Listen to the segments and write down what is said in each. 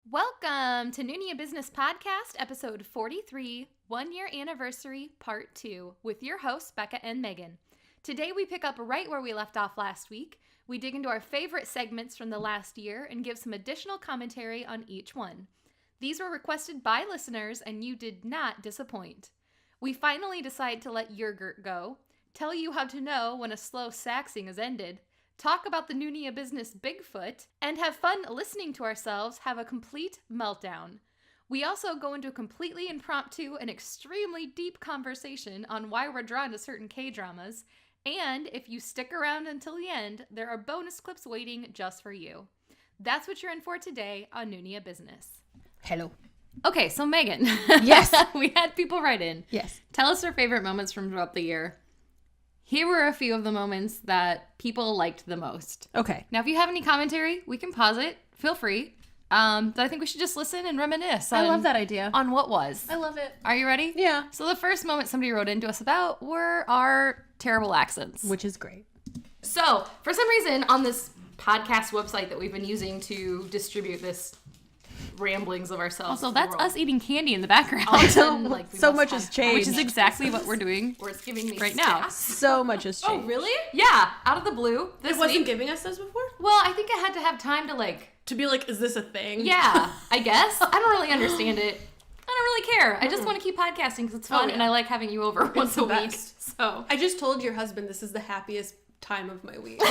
Welcome to Noona Ya Business Podcast, episode 43, 1 year anniversary, part 2, with your hosts, Becca and Megan. Today we pick up right where we left off last week. We dig into our favorite segments from the last year and give some additional commentary on each one. These were requested by listeners and you did not disappoint. We finally decide to let yer-gurt go, tell you how to know when a slow saxing is ended, talk about the Noona Ya Business Bigfoot, and have fun listening to ourselves have a complete meltdown. We also go into a completely impromptu and extremely deep conversation on why we're drawn to certain Kdramas, and if you stick around until the end, there are bonus clips waiting just for you. That's what you're in for today on Noona Ya Business. Hello. Okay, so Megan. Yes. We had people write in. Yes. Tell us their favorite moments from throughout the year. Here were a few of the moments that people liked the most. Okay. Now, if you have any commentary, we can pause it. Feel free. But I think we should just listen and reminisce. I love that idea. On what was. I love it. Are you ready? Yeah. So the first moment somebody wrote into us about were our terrible accents. Which is great. So, for some reason, on this podcast website that we've been using to distribute this ramblings of ourselves. Also, that's us eating candy in the background. So much has changed. Which is exactly what we're doing. Or it's giving me right now. So much has changed. Oh, really? Yeah, out of the blue. This It wasn't week. giving us those before? Well, I think I had to have time to be like, is this a thing? yeah, I guess. I don't really understand it. I don't really care. I just want to keep podcasting because it's fun and I like having you over once a week. So I just told your husband this is the happiest time of my week.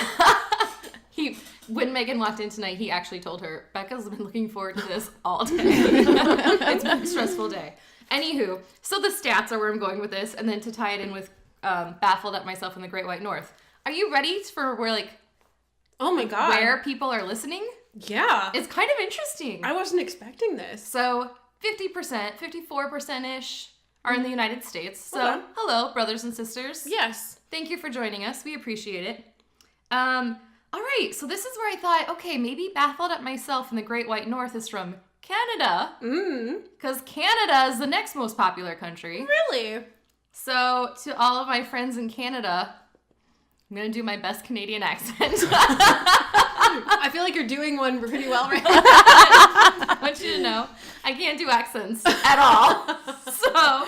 When Megan walked in tonight, he actually told her, Becca's been looking forward to this all day. It's been a stressful day. Anywho, so the stats are where I'm going with this, and then to tie it in with baffled at myself in the Great White North. Are you ready for Oh my god. where people are listening? Yeah. It's kind of interesting. I wasn't expecting this. So 50%, 54%-ish are in the United States. So Okay. hello, brothers and sisters. Yes. Thank you for joining us. We appreciate it. All right, so this is where I thought, okay, maybe baffled at myself in the Great White North is from Canada. Because Canada is the next most popular country. Really? So to all of my friends in Canada, I'm going to do my best Canadian accent. I feel like you're doing one pretty well right now. I want you to know, I can't do accents at all. So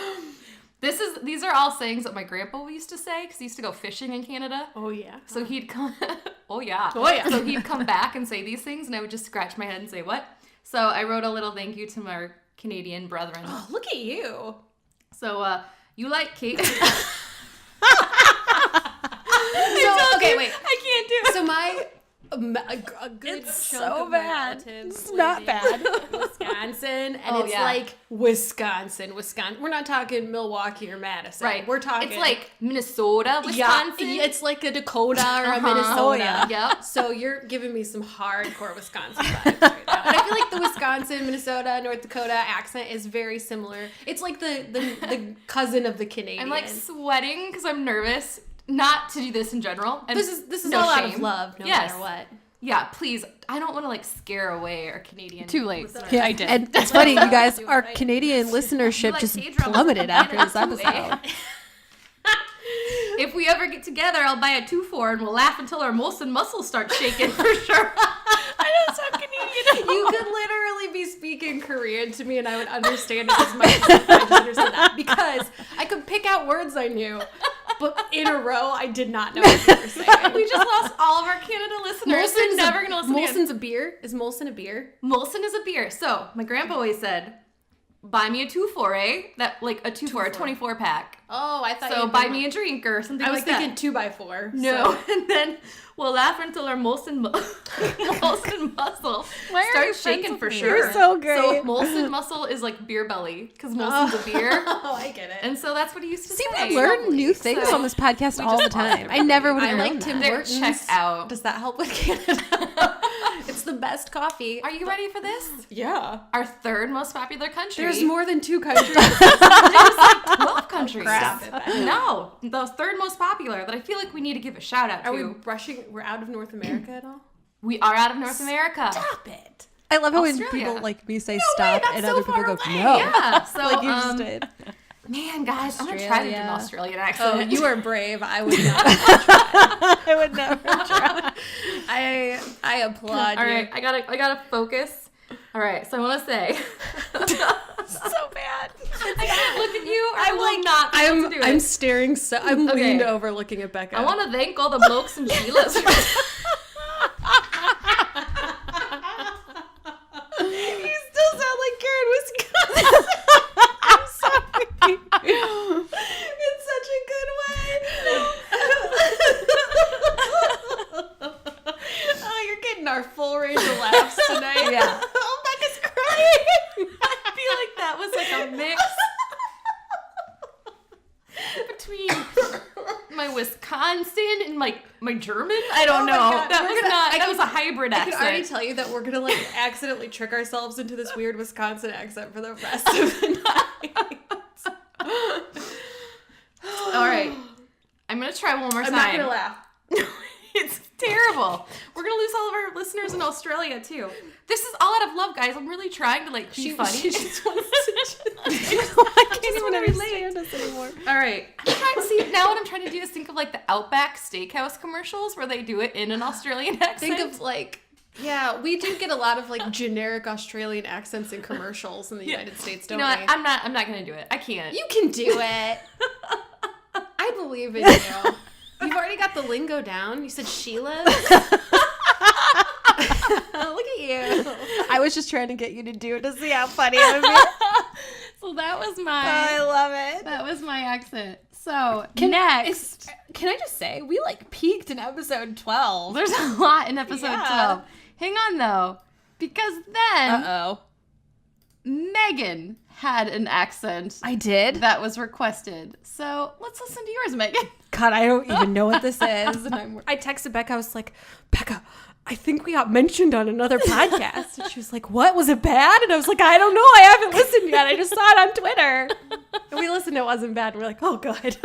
these are all sayings that my grandpa used to say because he used to go fishing in Canada. Oh, yeah. So he'd come, oh yeah. So he'd come back and say these things and I would just scratch my head and say, what? So I wrote a little thank you to my Canadian brethren. Oh, look at you. So, you like cake? Okay, wait. I can't do it. So a good It's chunk so of my bad. relatives It's live not in bad. Wisconsin, and Oh, it's yeah. like Wisconsin. We're not talking Milwaukee or Madison. Right. We're talking. It's like Minnesota, Wisconsin. Yeah, it's like a Dakota or a Uh-huh. Minnesota. Oh, yeah. Yep. So you're giving me some hardcore Wisconsin vibes right now. And I feel like the Wisconsin, Minnesota, North Dakota accent is very similar. It's like the cousin of the Canadian. I'm like sweating because I'm nervous not to do this in general. And this is no all out shame. of love, no Yes. matter what. Yeah, please. I don't want to scare away our Canadian. Too late. listeners. Yeah, I did. And it's funny, you guys, Do it our right. Canadian listenership like just K-dramas. plummeted after this Canada too, episode. If we ever get together, I'll buy a 2-4 and we'll laugh until our Molson muscles start shaking for sure. I don't sound Canadian at all. You could literally be speaking Korean to me and I would understand it as much as I just understood that. Because I could pick out words I knew, but in a row, I did not know what you were saying. We just lost all of our Canada listeners. They're never going to listen again. Molson's a beer? Is Molson a beer? Molson is a beer. So my grandpa always said, buy me a 2-4, eh? That, like a 2-4, a 24 pack. Oh, I thought So you buy me a drink or something I was like that. thinking 2x4. No, so- and then we'll laugh until our Molson muscle Why are you starts shaking friends for with me? sure. You're so great. So Molson muscle is like beer belly because Molson's a beer. Oh, I get it. And so that's what he used to See, say. we learn new things So on this podcast we all the just lost time. I never would I have like known Tim that. They're Hortons. checked out. Does that help with Canada? It's the best coffee. Are you ready for this? Yeah. Our third most popular country. There's more than 2 countries. There's like 12 countries. Crap. No, the third most popular that I feel like we need to give a shout out to. Are we rushing? We're out of North America at all? We are out of North America. Stop it. I love how when Australia. people like me say stop that's and so other people far go, away. no. Yeah. So Like you just did. man, guys, I'm gonna try to do an Australian accent. Oh, you are brave. I would not. I would never try. I applaud All you. right, I gotta focus. All right, so I want to say. So bad. I can't look at you. I will not be able to do it. I'm staring I'm Okay. leaned over looking at Becca. I want to thank all the blokes and Sheilas. You still sound like you're in Wisconsin. I'm sorry. In such a good way. Oh, you're getting our full range of laughs tonight. Yeah. Oh, Becca's crying. I feel like that was like a mix between my Wisconsin and my German. I don't Oh my know. God. That was a hybrid I can already accent. tell you that we're gonna accidentally trick ourselves into this weird Wisconsin accent for the rest of the night. All right, I'm gonna try one more I'm time. not gonna laugh. It's terrible. We're gonna lose all of our listeners in Australia too. This is all out of love, guys. I'm really trying to be funny. She just wants to. I can't even wanna understand us anymore. All right. I'm trying to see now. What I'm trying to do is think of like the Outback Steakhouse commercials where they do it in an Australian accent. Think of yeah, we do get a lot of generic Australian accents in commercials in the United States, don't you know we? what? I'm not gonna do it. I can't. You can do it. I believe in you. You've already got the lingo down. You said Sheila. Look at you. I was just trying to get you to do it to see how funny it would be. So that was I love it. that was my accent. So next, Can I just say, we peaked in episode 12. there's a lot in episode Yeah. 12. Hang on though, because then Uh-oh. Megan had an accent I did? that was requested. So let's listen to yours, Megan. God, I don't even know what this is. And I texted Becca. I was like, Becca, I think we got mentioned on another podcast. And she was like, what? Was it bad? And I was like, I don't know. I haven't listened yet. I just saw it on Twitter. And we listened. It wasn't bad. And we're like, oh, good.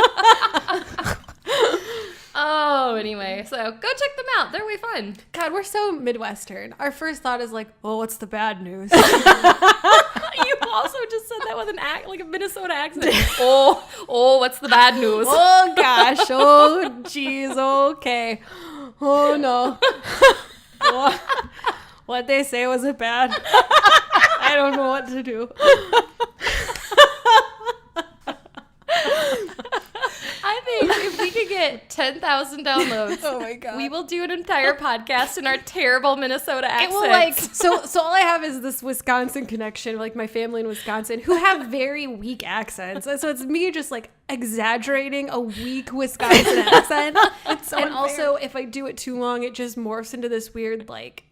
Oh, anyway, so go check them out. They're way fun. God, we're so Midwestern. Our first thought is like, well, what's the bad news? You also just said that with a Minnesota accent. Oh, what's the bad news? Oh, gosh. Oh, geez. Okay. Oh, no. What they say, was it bad? I don't know what to do. I think if we could get 10,000 downloads, oh my God. we will do an entire podcast in our terrible Minnesota accents. It will so all I have is this Wisconsin connection, my family in Wisconsin, who have very weak accents. And so it's me just exaggerating a weak Wisconsin accent. It's so and unfair. also, if I do it too long, it just morphs into this weird like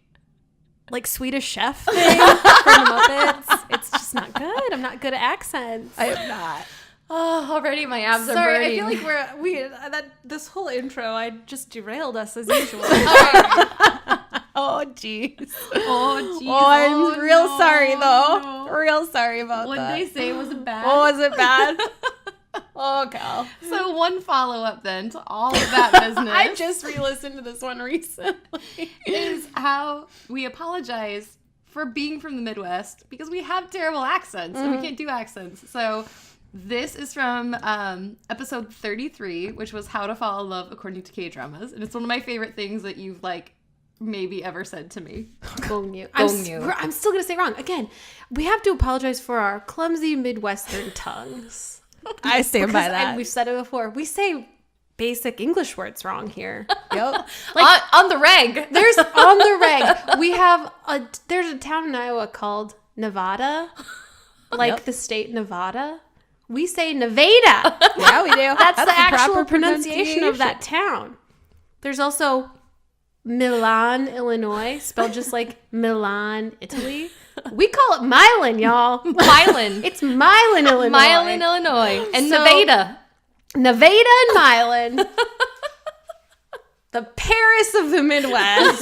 Swedish Chef thing from the Muppets. It's just not good. I'm not good at accents. I am not. Oh, already my abs are Sorry, burning. I feel like this whole intro, I just derailed us as usual. Oh, jeez. Oh, jeez. Oh, I'm real no, sorry, though. no. Real sorry about What'd that. they say? Was it bad? Oh, was it bad? Oh, Cal. So one follow-up then to all of that business. I just re-listened to this one recently. is how we apologize for being from the Midwest because we have terrible accents and we can't do accents. So this is from episode 33, which was How to Fall in Love According to Kdramas. And it's one of my favorite things that you've maybe ever said to me. Gong you. Gong you. I'm still going to say it wrong. Again, we have to apologize for our clumsy Midwestern tongues. I stand by that. And we've said it before. We say basic English words wrong here. Yep. On the reg. There's on the reg. We have there's a town in Iowa called Nevada, Yep. the state Nevada. We say Nevada. Yeah, we do. That's the actual proper pronunciation of that town. There's also Milan, Illinois, spelled just like Milan, Italy. We call it Milan, y'all. Milan. It's Milan, Illinois. Milan, Illinois. And So- Nevada. Nevada and Milan. The Paris of the Midwest.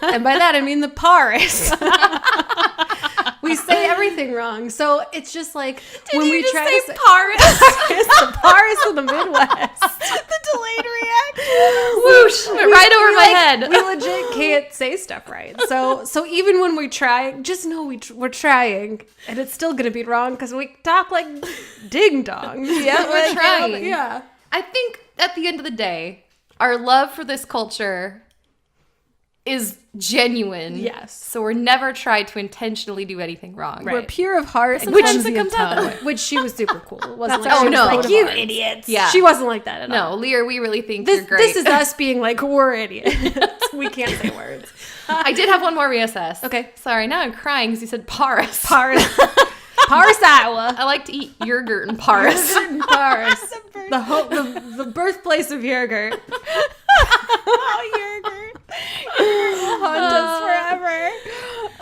And by that, I mean the Paris. We say everything wrong. So it's just when we try to say Paris? it's the Paris of the Midwest. The delayed reaction. Whoosh. Went right over my head. We legit can't say stuff right. So even when we try, just know we're trying, and it's still gonna be wrong because we talk like ding dong. Yeah, We're trying. Yeah. I think at the end of the day, our love for this culture is genuine. Yes. So we're never tried to intentionally do anything wrong. We're pure of heart, and Sometimes clumsy it comes of out that tongue, way. which she was super cool. It wasn't That's like, how she she was was like, you born. idiots. Yeah. She wasn't like that at all. No, Lear, we really think This, you're great. this is us being like, we're idiots. We can't say words. I did have one more reassess. Okay. Sorry, now I'm crying because you said Paris. Paris, Iowa. I like to eat yer-gurt in Paris. Yer-gurt in Paris. The birthplace of yer-gurt. Oh, yer-gurt. Yer-gurt will haunt us forever.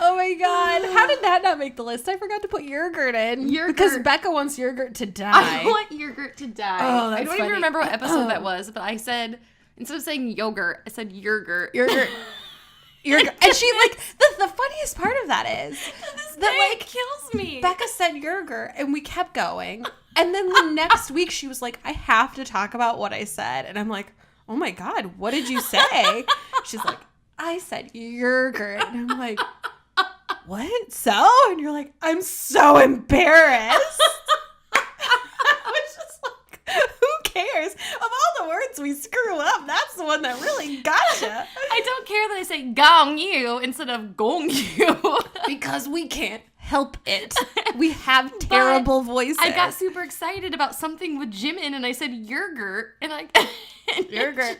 Oh my god. How did that not make the list? I forgot to put yer-gurt in. Yer-gurt. Because Becca wants yer-gurt to die. I want yer-gurt to die. Oh, that's I don't funny. even remember what episode that was, but I said, instead of saying yogurt, I said yer-gurt. Yer-gurt. Yer-gurt. And she, like, the funniest part of that is that, like, kills me. Becca said yer-gurt, and we kept going. And then the next week, she was like, I have to talk about what I said. And I'm like, oh my god, what did you say? She's like, I said yer-gurt. And I'm like, what? So? And you're like, I'm so embarrassed. I was just like, who cares? Of all the words we screw up, that's the one that really gotcha. I don't care that I say gong you instead of gong you. Because we can't help it. We have terrible voices. I got super excited about something with Jimin and I said yer-gurt and Yer-gurt.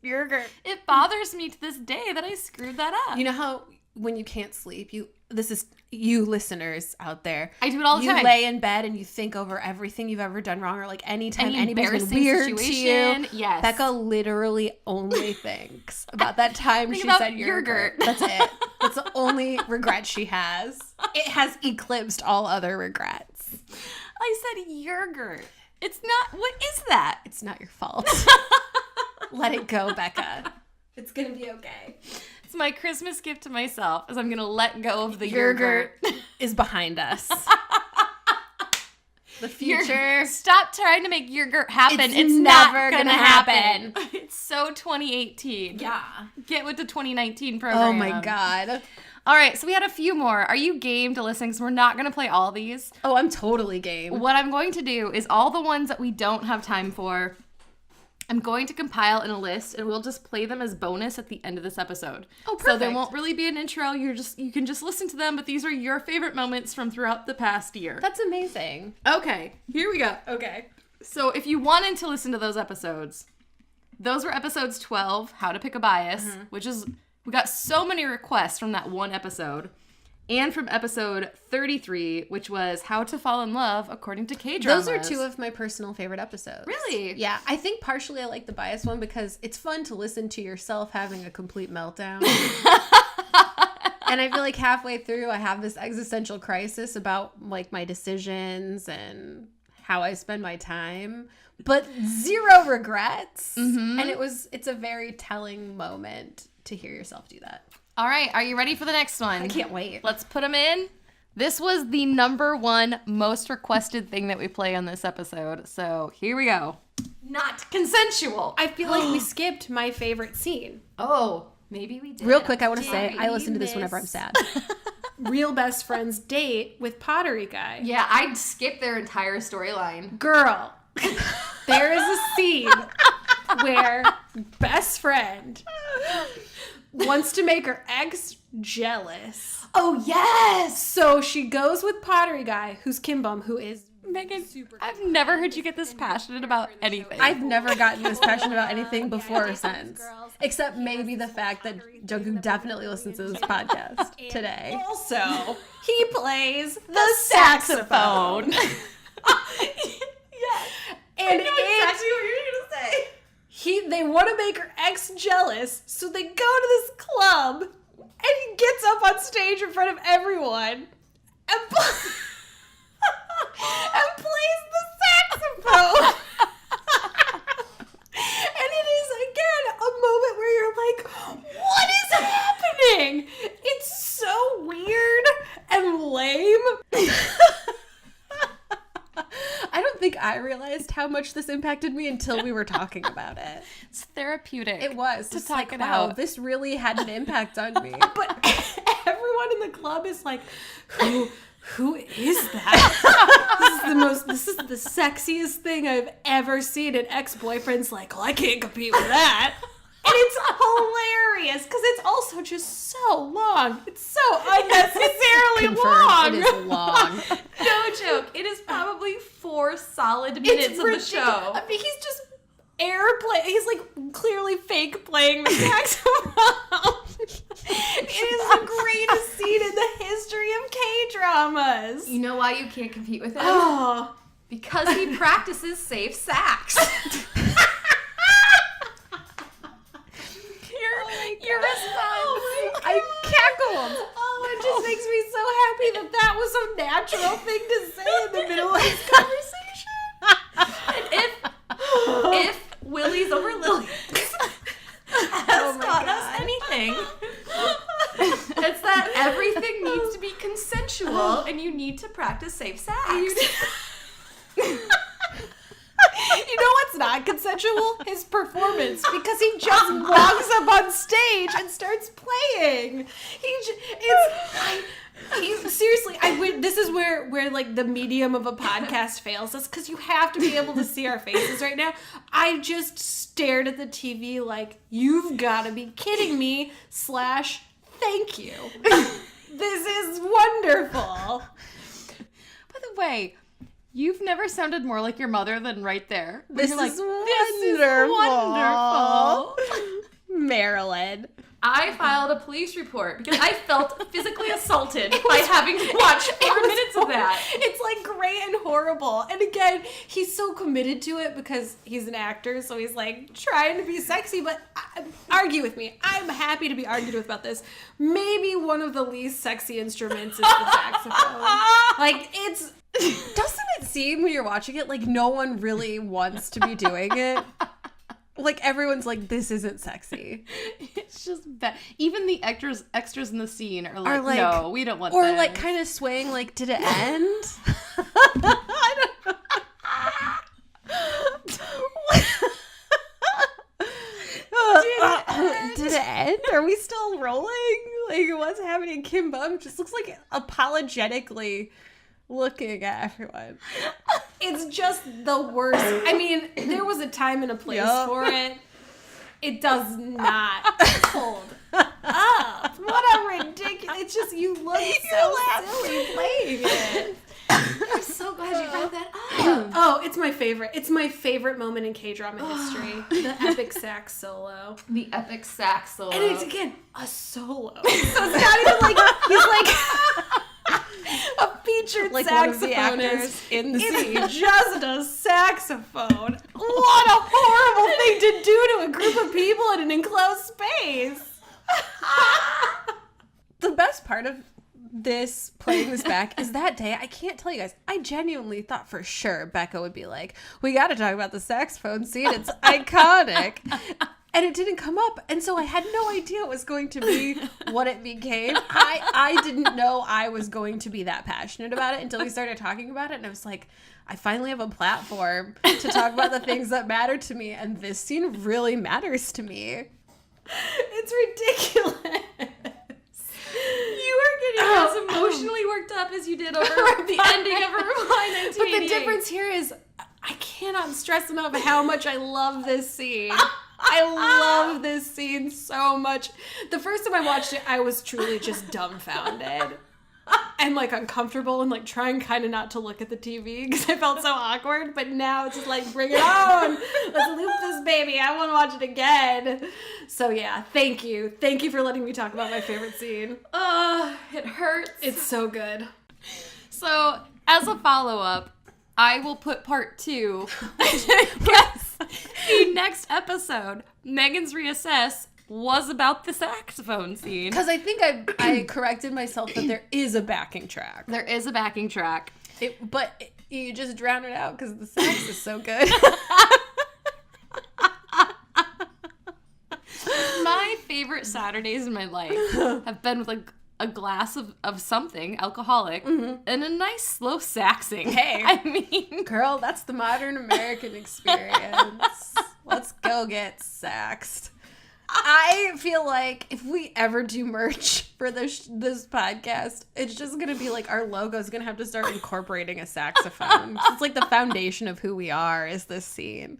Yer-gurt. It bothers me to this day that I screwed that up. You know how when you can't sleep, this is you listeners out there. I do it all the time. You lay in bed and you think over everything you've ever done wrong, or like anytime Any anybody's been embarrassing weird to you. situation. Yes. Becca literally only thinks about that time Think she about said yer-gurt. yer-gurt. That's it. That's the only regret she has. It has eclipsed all other regrets. I said yer-gurt. It's not. What is that? It's not your fault. Let it go, Becca. It's gonna be okay. It's my Christmas gift to myself, is I'm gonna let go of the Yer-gurt yer-gurt. is behind us. The future. Stop trying to make yer-gurt happen. It's It's never not gonna gonna happen. It's so 2018. Yeah. Get with the 2019 program. Oh my god. All right, so we had a few more. Are you game to listen? Because we're not going to play all these. Oh, I'm totally game. What I'm going to do is all the ones that we don't have time for, I'm going to compile in a list, and we'll just play them as bonus at the end of this episode. Oh, So there perfect. won't really be an intro. You can just listen to them, but these are your favorite moments from throughout the past year. That's amazing. Okay, here we go. Okay. So if you wanted to listen to those episodes, those were episodes 12, How to Pick a Bias, which is, we got so many requests from that one episode, and from episode 33, which was How to Fall in Love According to Kdramas. Those are two of my personal favorite episodes. Really? Yeah. I think partially I like the bias one because it's fun to listen to yourself having a complete meltdown. And I feel like halfway through I have this existential crisis about like my decisions and how I spend my time, but zero regrets. Mm-hmm. And it's a very telling moment to hear yourself do that. All right, are you ready for the next one? I can't wait. Let's put them in. This was the number one most requested thing that we play on this episode. So here we go. Not consensual. I feel like we skipped my favorite scene. Oh, maybe we did. Real quick, I want to say Did I we listen to this miss- whenever I'm sad. Real best friend's date with Pottery Guy. Yeah, I'd skip their entire storyline. Girl, there is a scene where best friend wants to make her ex jealous. Oh, yes! So she goes with Pottery Guy, who's Kim Bum, who is Megan, I've never heard you get this passionate about anything. I've never gotten this passionate about anything before or since. Except maybe the fact that Jungkook definitely listens to this podcast today. also, he plays the saxophone. Yes. And what you're gonna say. they want to make her ex jealous, so they go to this club, and he gets up on stage in front of everyone and, and plays the saxophone. And it is again a moment where you're like, what is happening? It's so weird and lame. I don't think I realized how much this impacted me until we were talking about it. It's therapeutic. It was. To It's talk like, it wow, out. this really had an impact on me. But everyone in the club is like, who is that? This is the sexiest thing I've ever seen. And ex-boyfriend's like, well, I can't compete with that. And it's hilarious because it's also just so long. It's so unnecessarily long. It is long. No joke. It is probably 4 solid minutes of the show. I mean, he's just he's like clearly fake playing the saxophone. It is the greatest scene in the history of K-dramas. You know why you can't compete with him? Oh. Because he practices safe sax. Your response. I cackled. Oh, it just makes me so happy that was a natural thing to say in the middle of this conversation. And if Willie's over Lily's has taught us anything, it's that everything needs to be consensual and you need to practice safe sax. You know what's not consensual? His performance, because he just walks up on stage and starts playing. Seriously, this is where like the medium of a podcast fails us, because you have to be able to see our faces right now. I just stared at the TV like, you've got to be kidding me / thank you. This is wonderful. By the way, you've never sounded more like your mother than right there. This is wonderful. Marilyn. I filed a police report because I felt physically assaulted by having to watch 4 minutes of that. It's like great and horrible. And again, he's so committed to it because he's an actor, so he's like trying to be sexy, but argue with me. I'm happy to be argued with about this. Maybe one of the least sexy instruments is the saxophone. Like, doesn't it seem when you're watching it like no one really wants to be doing it? Like, everyone's like, this isn't sexy. It's just bad. Even the extras in the scene are like, no, we don't want or this. Or like kind of swaying like, did it end? I don't know. Did it end? Are we still rolling? Like, what's happening? Kim Bum just looks like apologetically looking at everyone. It's just the worst. I mean, there was a time and a place for it. It does not hold up. What a ridiculous. It's just, you look so silly playing it. I'm so glad you brought that up. Oh, it's my favorite. It's my favorite moment in K-drama history. The epic sax solo. The epic sax solo. And it's, again, a solo. So it's not even like, he's like a featured like saxophonist in the scene. It's just a saxophone. What a horrible thing to do to a group of people in an enclosed space. The best part of this, playing this back, is that day, I can't tell you guys, I genuinely thought for sure Becca would be like, we got to talk about the saxophone scene. It's iconic. And it didn't come up. And so I had no idea it was going to be what it became. I didn't know I was going to be that passionate about it until we started talking about it. And I was like, I finally have a platform to talk about the things that matter to me. And this scene really matters to me. It's ridiculous. You are getting as emotionally worked up as you did over the ending of Reply 1988. But the difference here is, I cannot stress enough how much I love this scene. I love this scene so much. The first time I watched it, I was truly just dumbfounded and like uncomfortable and like trying kind of not to look at the TV because I felt so awkward. But now it's just like, bring it on. Let's loop this baby. I want to watch it again. So yeah, thank you. Thank you for letting me talk about my favorite scene. It hurts. It's so good. So as a follow-up, I will put part 2. Yes. The next episode, Megan's Reassess, was about the saxophone scene. Because I think I corrected myself that there is a backing track. There is a backing track. But you just drown it out because the sax is so good. My favorite Saturdays in my life have been with like a glass of something alcoholic and a nice slow saxing. Hey, I mean, girl, that's the modern American experience. Let's go get saxed. I feel like if we ever do merch for this podcast, it's just going to be like our logo is going to have to start incorporating a saxophone. It's like the foundation of who we are is this scene.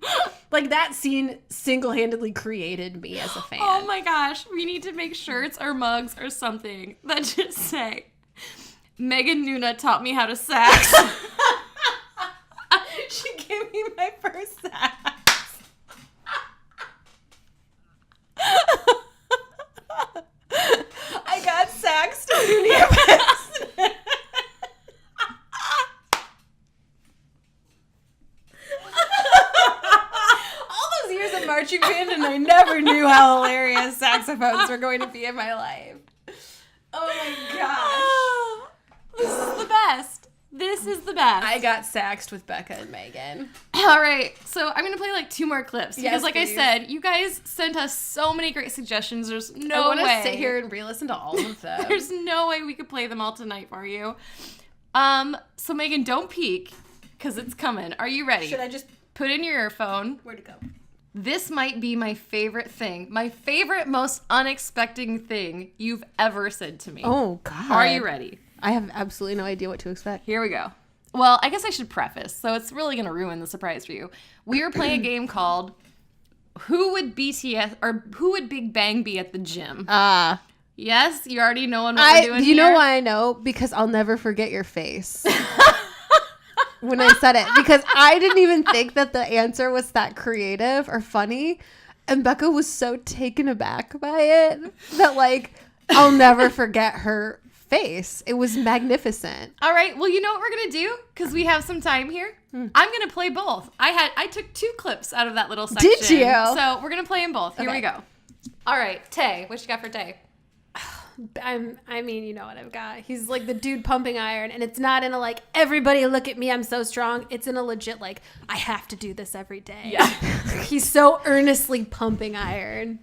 Like that scene single-handedly created me as a fan. Oh my gosh, we need to make shirts or mugs or something that just say, Megan Noona taught me how to sax. She gave me my first sax. I got saxed to Noona Ya Business. All those years of marching band, and I never knew how hilarious saxophones were going to be in my life. Oh my gosh. This is the best. This is the best. I got saxed with Becca and Megan. All right, so I'm going to play like 2 more clips. Because like please. I said, you guys sent us so many great suggestions. There's I no want way. to sit here and re-listen to all of them. There's no way we could play them all tonight for you. So Megan, don't peek, because it's coming. Are you ready? Should I just... Put in your earphone. Where'd it go? This might be my favorite thing. My favorite, most unexpected thing you've ever said to me. Oh, God. Are you ready? I have absolutely no idea what to expect. Here we go. Well, I guess I should preface, so it's really going to ruin the surprise for you. We were playing a game called Who Would Big Bang Be at the Gym? Yes, you already know what we're doing You here? know why I know? Because I'll never forget your face when I said it. Because I didn't even think that the answer was that creative or funny. And Becca was so taken aback by it that, like, I'll never forget her face. It was magnificent. All right, well, you know what we're going to do? Because we have some time here. I'm going to play both. I took 2 clips out of that little section. Did you? So we're going to play them both. Here Okay. we go. All right, Tay, what you got for Tay? I mean, you know what I've got. He's like the dude pumping iron, and it's not in a like, everybody look at me, I'm so strong. It's in a legit like, I have to do this every day. Yeah. He's so earnestly pumping iron.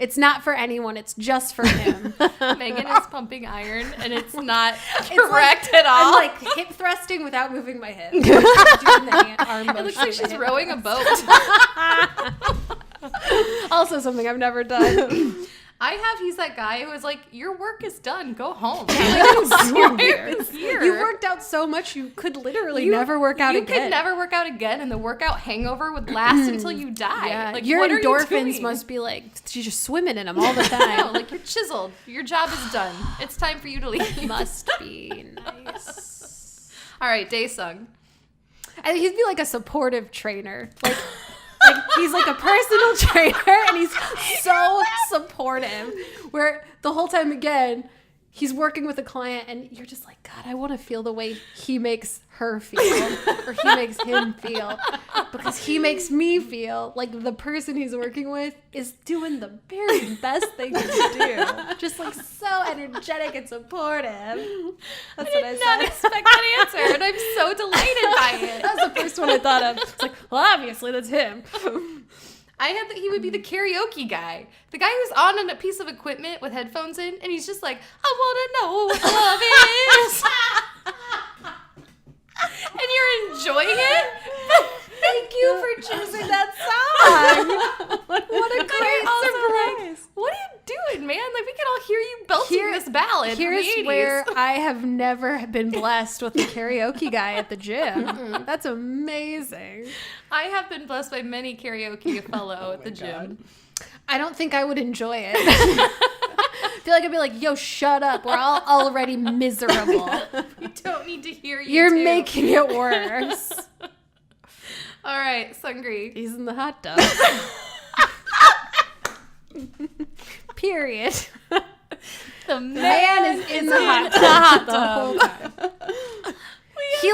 It's not for anyone. It's just for him. Megan is pumping iron, and it's not It's correct like, at all. I'm like hip thrusting without moving my hip. Doing the arm It looks motion like with my she's hip. rowing a boat. Also something I've never done. He's that guy who is like, your work is done. Go home. You worked out so much you could literally never work out You again. could never work out again, and the workout hangover would last until you die. Yeah, Like, your what are you endorphins doing? must be like, she's just swimming in them all the No, time. like you're chiseled. Your job is done. It's time for you to leave. Must be nice. All right, Day Sung. I think he'd be like a supportive trainer. Like he's like a personal trainer, and he's so supportive. Where the whole time, again, he's working with a client, and you're just like, God, I want to feel the way he makes her feel, or he makes him feel, because he makes me feel like the person he's working with is doing the very best thing he can do. Just like so energetic and supportive. That's what I Did not said. expect that answer, and I'm so delighted by it. That was the first one I thought of. It's like, well, obviously that's him. I had that he would be the karaoke guy. The guy who's on a piece of equipment with headphones in, and he's just like, I want to know what love is. And you're enjoying it? Thank you for choosing that song. What a great surprise. What are you doing, man? Like, we can all hear you belting this ballad from the Here's 80s. where I have never been blessed with a karaoke guy at the gym. That's amazing. I have been blessed by many karaoke fellow at the gym. I don't think I would enjoy it. I feel like I'd be like, yo, shut up. We're all already miserable. We don't need to hear you. You're too. making it worse. All right, Sungri. He's in the hot tub. Period. The Man is in the hot tub the whole time. He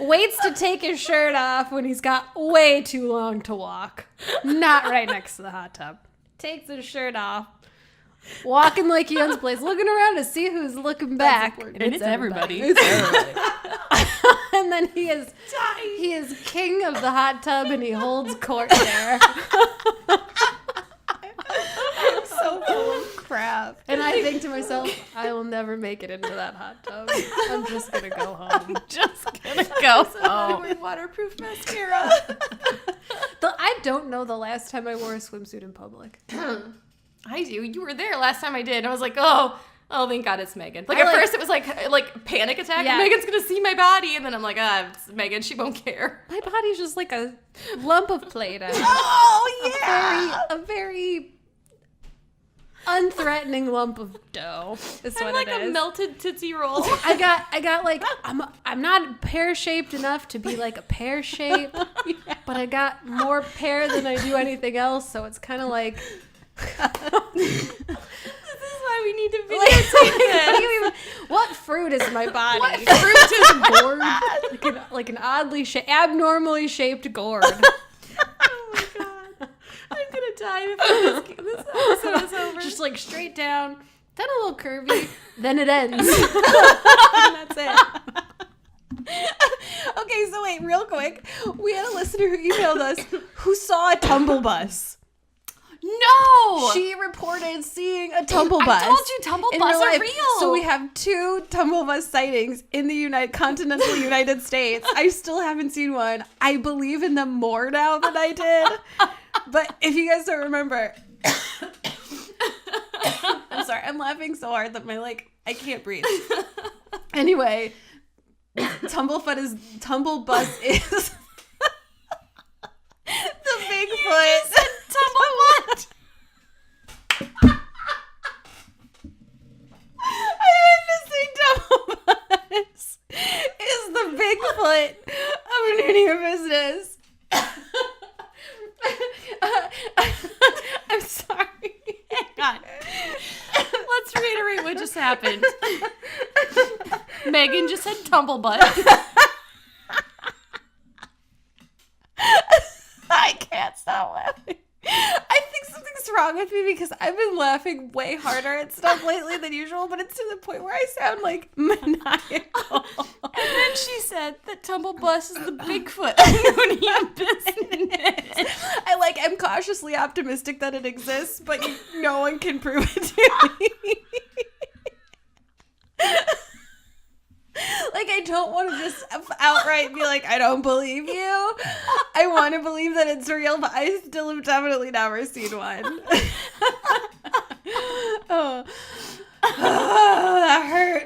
waits to take his shirt off when he's got way too long to walk. Not right next to the hot tub. Takes his shirt off. Walking like he owns the place, looking around to see who's looking back. And it's everybody. And then he is king of the hot tub, and he holds court there. So full of crap. And I think to myself, I will never make it into that hot tub. I'm just going to go home. Just gonna go I'm wearing waterproof mascara. I don't know the last time I wore a swimsuit in public. I do. You were there last time I did. I was like, oh, thank God it's Megan. Like, at first it was like panic attack. Yeah. Megan's going to see my body. And then I'm like, it's Megan. She won't care. My body's just like a lump of Play-Doh. Oh, yeah. A very unthreatening lump of dough is what I'm like it is. a melted Tootsie Roll. I got like, I'm not pear-shaped enough to be like a pear shape, but I got more pear than I do anything else, so it's kind of like... This is why we need to videotape this. What fruit is my body? What fruit is gourd? Like an oddly abnormally shaped gourd. Oh my God. I'm going to die before this episode is over. Just like straight down, then a little curvy, then it ends. And that's it. Okay, so wait, real quick. We had a listener who emailed us who saw a tumble bus. No! She reported seeing a tumble bus. I told you tumble in bus real are life. real. So we have 2 tumble bus sightings in the continental United States. I still haven't seen one. I believe in them more now than I did. But if you guys don't remember, I'm sorry, I'm laughing so hard that I can't breathe. Anyway, tumble bus is the Bigfoot. Tumble what? I meant to say tumble bus is the Bigfoot of Noona Ya Business. I'm sorry. God. Let's reiterate what just happened. Megan just said tumble butt. I can't stop laughing. I think something's wrong with me because I've been laughing way harder at stuff lately than usual, but it's to the point where I sound like maniacal. And then she said that tumble bus is the Bigfoot of Noona Ya Business. I'm cautiously optimistic that it exists, but no one can prove it to me. I don't want to just outright be like, I don't believe you. I want to believe that it's real, but I still have definitely never seen one. Oh, that hurt.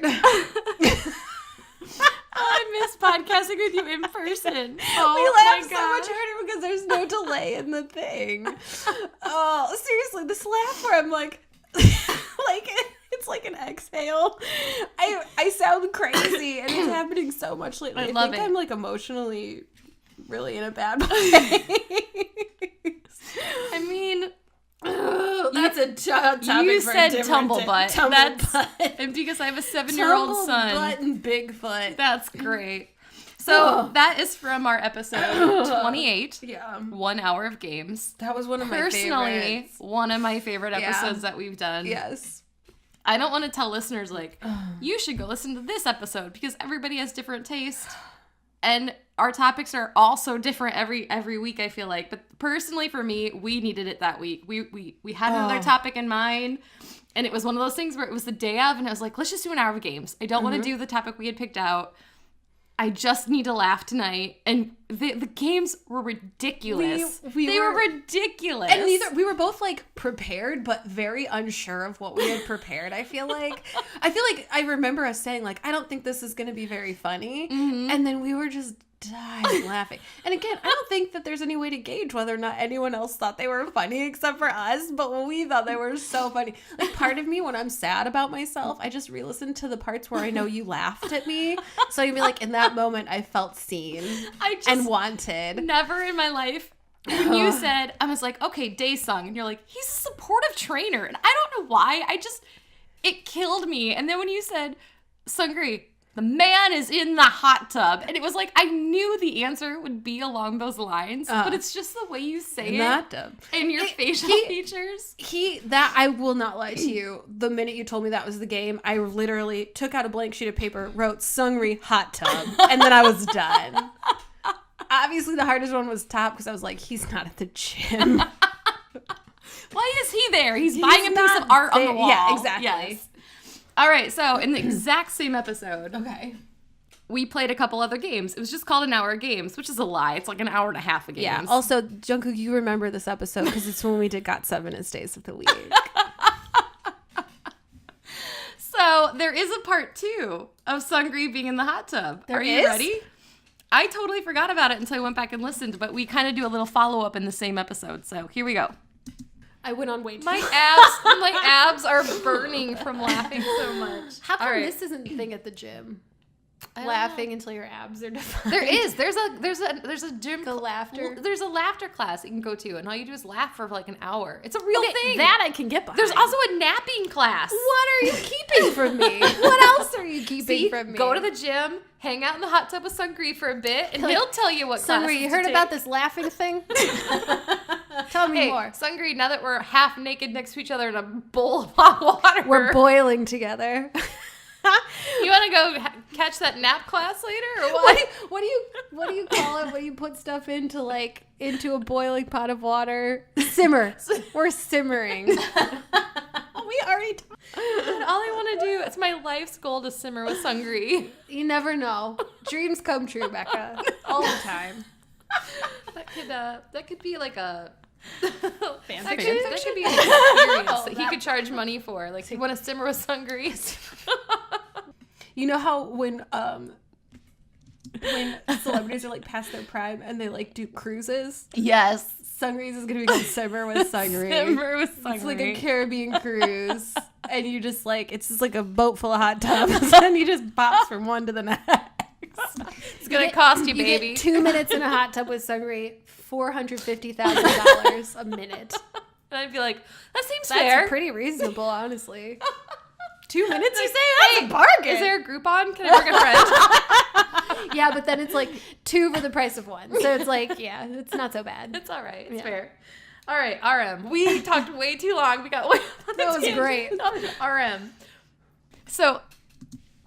I miss podcasting with you in person. Oh, We laughed my so much gosh. harder because there's no delay in the thing. Oh, seriously, this laugh where I'm like it's like an exhale. I sound crazy, and it's happening so much lately. I love think it. I'm emotionally really in a bad place. I mean, that's a topic you for a said different tumble day. butt. Tumble That's butt. and because I have a 7-year-old Tumble son. butt and Bigfoot. That's great. So that is from our episode 28. Yeah, 1 hour of games. that was one of my Personally, favorites. one of my favorite Yeah. episodes that we've done. Yes. I don't want to tell listeners you should go listen to this episode because everybody has different taste. And our topics are also different every week, I feel like. But personally for me, we needed it that week. We had another topic in mind, and it was one of those things where it was the day of, and I was like, let's just do an hour of games. I don't want to do the topic we had picked out. I just need to laugh tonight. And the games were ridiculous. They were ridiculous. And we were both prepared, but very unsure of what we had prepared. I feel like I remember us saying I don't think this is going to be very funny. Mm-hmm. And then we were just dying laughing. And again, I don't think that there's any way to gauge whether or not anyone else thought they were funny except for us, but we thought they were so funny. Part of me, when I'm sad about myself, I just re-listen to the parts where I know you laughed at me. So I can be in that moment, I felt seen and wanted. Never in my life. When you said, I was like, okay, Daesung, and you're like, he's a supportive trainer. And I don't know why. It killed me. And then when you said, Sungri, the man is in the hot tub. And it was I knew the answer would be along those lines, but it's just the way you say it and your facial features. I will not lie to you. The minute you told me that was the game, I literally took out a blank sheet of paper, wrote Sungri hot tub, and then I was done. Obviously, the hardest one was top because I was like, he's not at the gym. Why is he there? He's buying a piece of art on the wall. Yeah, exactly. Yes. All right, so in the exact same episode, Okay. we played a couple other games. It was just called an hour of games, which is a lie. It's like an hour and a half of games. Yeah. Also, Jungkook, you remember this episode because it's when we did Got 7 and Stays of the Week. So there is a part 2 of Sungri being in the hot tub. There Are you is? ready? I totally forgot about it until I went back and listened, but we kind of do a little follow-up in the same episode. So here we go. I went on way too My abs are burning from laughing so much. How come All right. this isn't a thing at the gym? I don't Laughing until your abs are defined. There is. There's a gym. The laughter. There's a laughter class you can go to, and all you do is laugh for like an hour. It's a real thing. That I can get behind. There's also a napping class. What are you keeping from me? What else are you keeping See, from me? go to the gym, hang out in the hot tub with Sungri for a bit, and he'll tell you what class. Sungri, you heard about this laughing thing? Tell me more. Sungri, now that we're half naked next to each other in a bowl of hot water, We're boiling together. You want to go catch that nap class later, or what? What do you call it when you put stuff into a boiling pot of water? Simmer. We're simmering. We already talked. And all I want to do, it's my life's goal to simmer with Sungri. You never know. Dreams come true, Becca. All the time. That could be like a Fan that fiction. could be an experience that he could charge money for. Like, you want to simmer with Sungri? You know how when celebrities are like past their prime and they like do cruises? Yes. Sungri's is gonna be called Simmer with Sungri. Simmer with Sungri. It's like a Caribbean cruise, and you just like it's just like a boat full of hot tubs, and you just bops from one to the next. It's gonna cost you, You baby. get 2 minutes in a hot tub with Sungri, $450,000 a minute. And I'd be like, that seems That's fair. pretty reasonable, honestly. 2 minutes, you say? Hey, That's a bargain. Is there a Groupon? Can I bring a friend? Yeah, but then it's like 2 for the price of 1. So it's like, yeah, it's not so bad. It's all right. It's Yeah. fair. All right, RM. We talked way too long. We got way on the That was tangent great. on RM. So,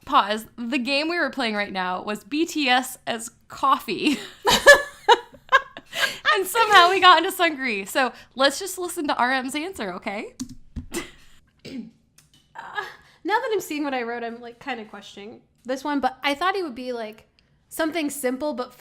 pause. The game we were playing right now was BTS as coffee. And somehow we got into Sungri. So, let's just listen to RM's answer, okay? Now that I'm seeing what I wrote, I'm like kind of questioning this one, but I thought he would be like something simple but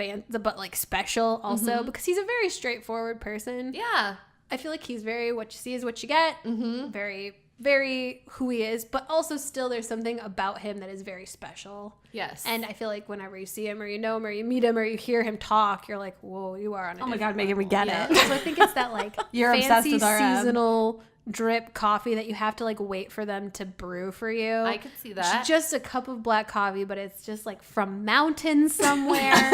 like special also because he's a very straightforward person. Yeah. I feel like he's very what you see is what you get. Very, very who he is, but also still there's something about him that is very special. Yes. And I feel like whenever you see him or you know him or you meet him or you hear him talk, you're like, whoa, you are on a Oh my different God, Megan, we level. get it. So I think it's that like You're obsessed fancy with RM. seasonal drip coffee that you have to like wait for them to brew for you. I could see that. It's just a cup of black coffee, but it's just like from mountains somewhere.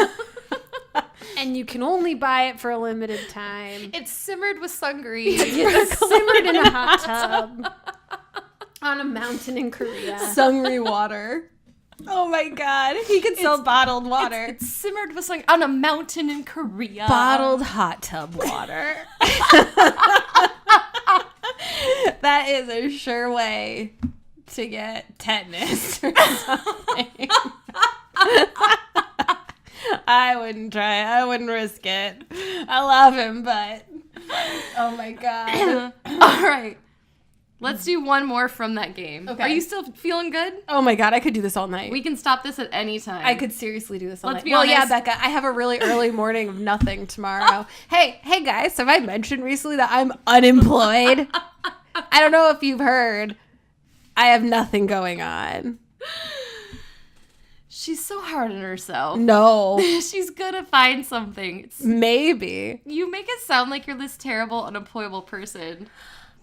And you can only buy it for a limited time. It's simmered with Sungri. It's simmered in a hot tub on a mountain in Korea. Sungri water. Oh my God, he could sell bottled water. It's simmered with Sungri on a mountain in Korea. Bottled hot tub water. That is a sure way to get tetanus or something. I wouldn't try it. I wouldn't risk it. I love him, but oh my God. All right. Let's do one more from that game. Okay. Are you still feeling good? Oh my God, I could do this all night. We can stop this at any time. I could seriously do this all Let's night. be Well, yeah, honest. Becca, I have a really early morning of nothing tomorrow. Hey guys, have I mentioned recently that I'm unemployed? I don't know if you've heard. I have nothing going on. She's so hard on herself. No. She's gonna find something. Maybe. You make it sound like you're this terrible, unemployable person.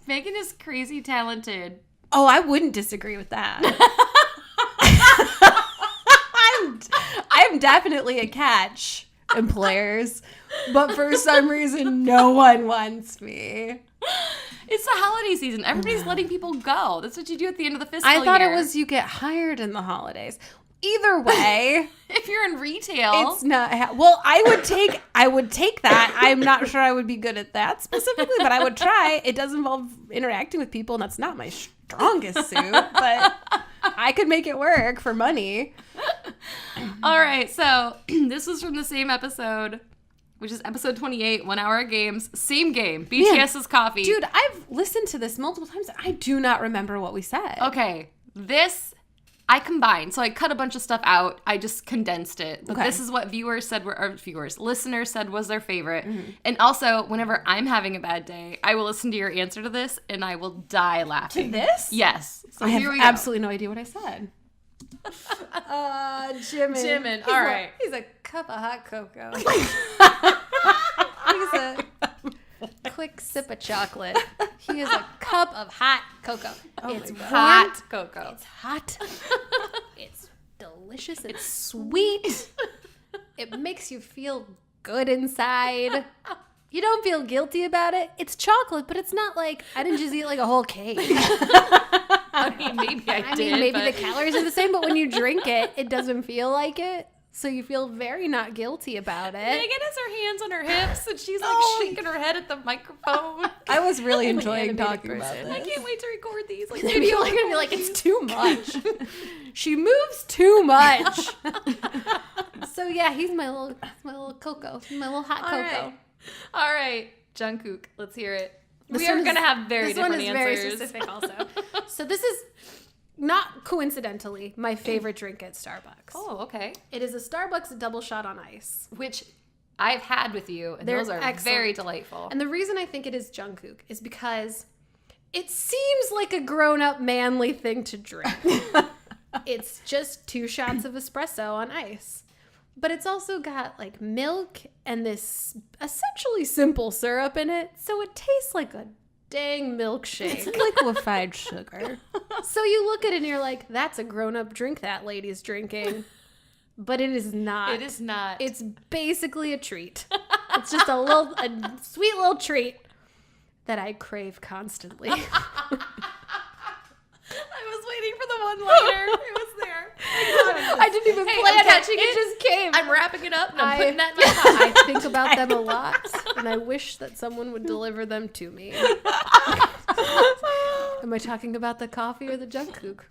Megan is crazy talented. Oh, I wouldn't disagree with that. I'm definitely a catch in players, but for some reason, no one wants me. It's the holiday season. Everybody's letting people go. That's what you do at the end of the fiscal year. I thought it was you get hired in the holidays. Either way, if you're in retail. it's not. Well, I would take that. I'm not sure I would be good at that specifically, but I would try. It does involve interacting with people, and that's not my strongest suit, but I could make it work for money. All right, so this was from the same episode. which is episode 28, 1 hour of games. Same game. BTS's Coffee. Dude, I've listened to this multiple times. I do not remember what we said. Okay. This, I combined. So I cut a bunch of stuff out. I just condensed it. Okay. This is what listeners said was their favorite. Mm-hmm. And also, whenever I'm having a bad day, I will listen to your answer to this and I will die laughing. To this? Yes. So I here have we go. absolutely no idea what I said. Jimin. All right. He's a cup of hot cocoa. He's a quick sip of chocolate. He is a cup of hot cocoa. It's hot cocoa. It's hot. It's delicious. It's sweet. It makes you feel good inside. You don't feel guilty about it. It's chocolate, but it's not like, I didn't just eat like a whole cake. I mean, maybe I did. Maybe the calories are the same, but when you drink it, it doesn't feel like it. So you feel very not guilty about it. Megan has her hands on her hips and she's like shaking her head at the microphone. I was really enjoying talking about I this. can't wait to record these. Like, Maybe you're gonna be like, it's too much. She moves too much. So yeah, he's my little cocoa. He's my little hot cocoa. All right. Jungkook, let's hear it. This we are one going to is- have very different This one is answers. very specific also. So this is, not coincidentally, my favorite drink at Starbucks. Oh, okay. It is a Starbucks double shot on ice. Which I've had with you, and They're those are excellent. very delightful. And the reason I think it is Jungkook is because it seems like a grown-up manly thing to drink. It's just 2 shots of espresso on ice. But it's also got like milk and this essentially simple syrup in it. So it tastes like a dang milkshake. It's liquefied sugar. So you look at it and you're like, that's a grown-up drink that lady's drinking. But it is not. It is not. It's basically a treat. It's just a sweet little treat that I crave constantly. I was waiting for the one-liner. It was there. I didn't even Hey, plan I'm it. catching It just came. I'm wrapping it up and I'm putting that in my mouth. I think about them a lot, and I wish that someone would deliver them to me. Am I talking about the coffee or the Jungkook?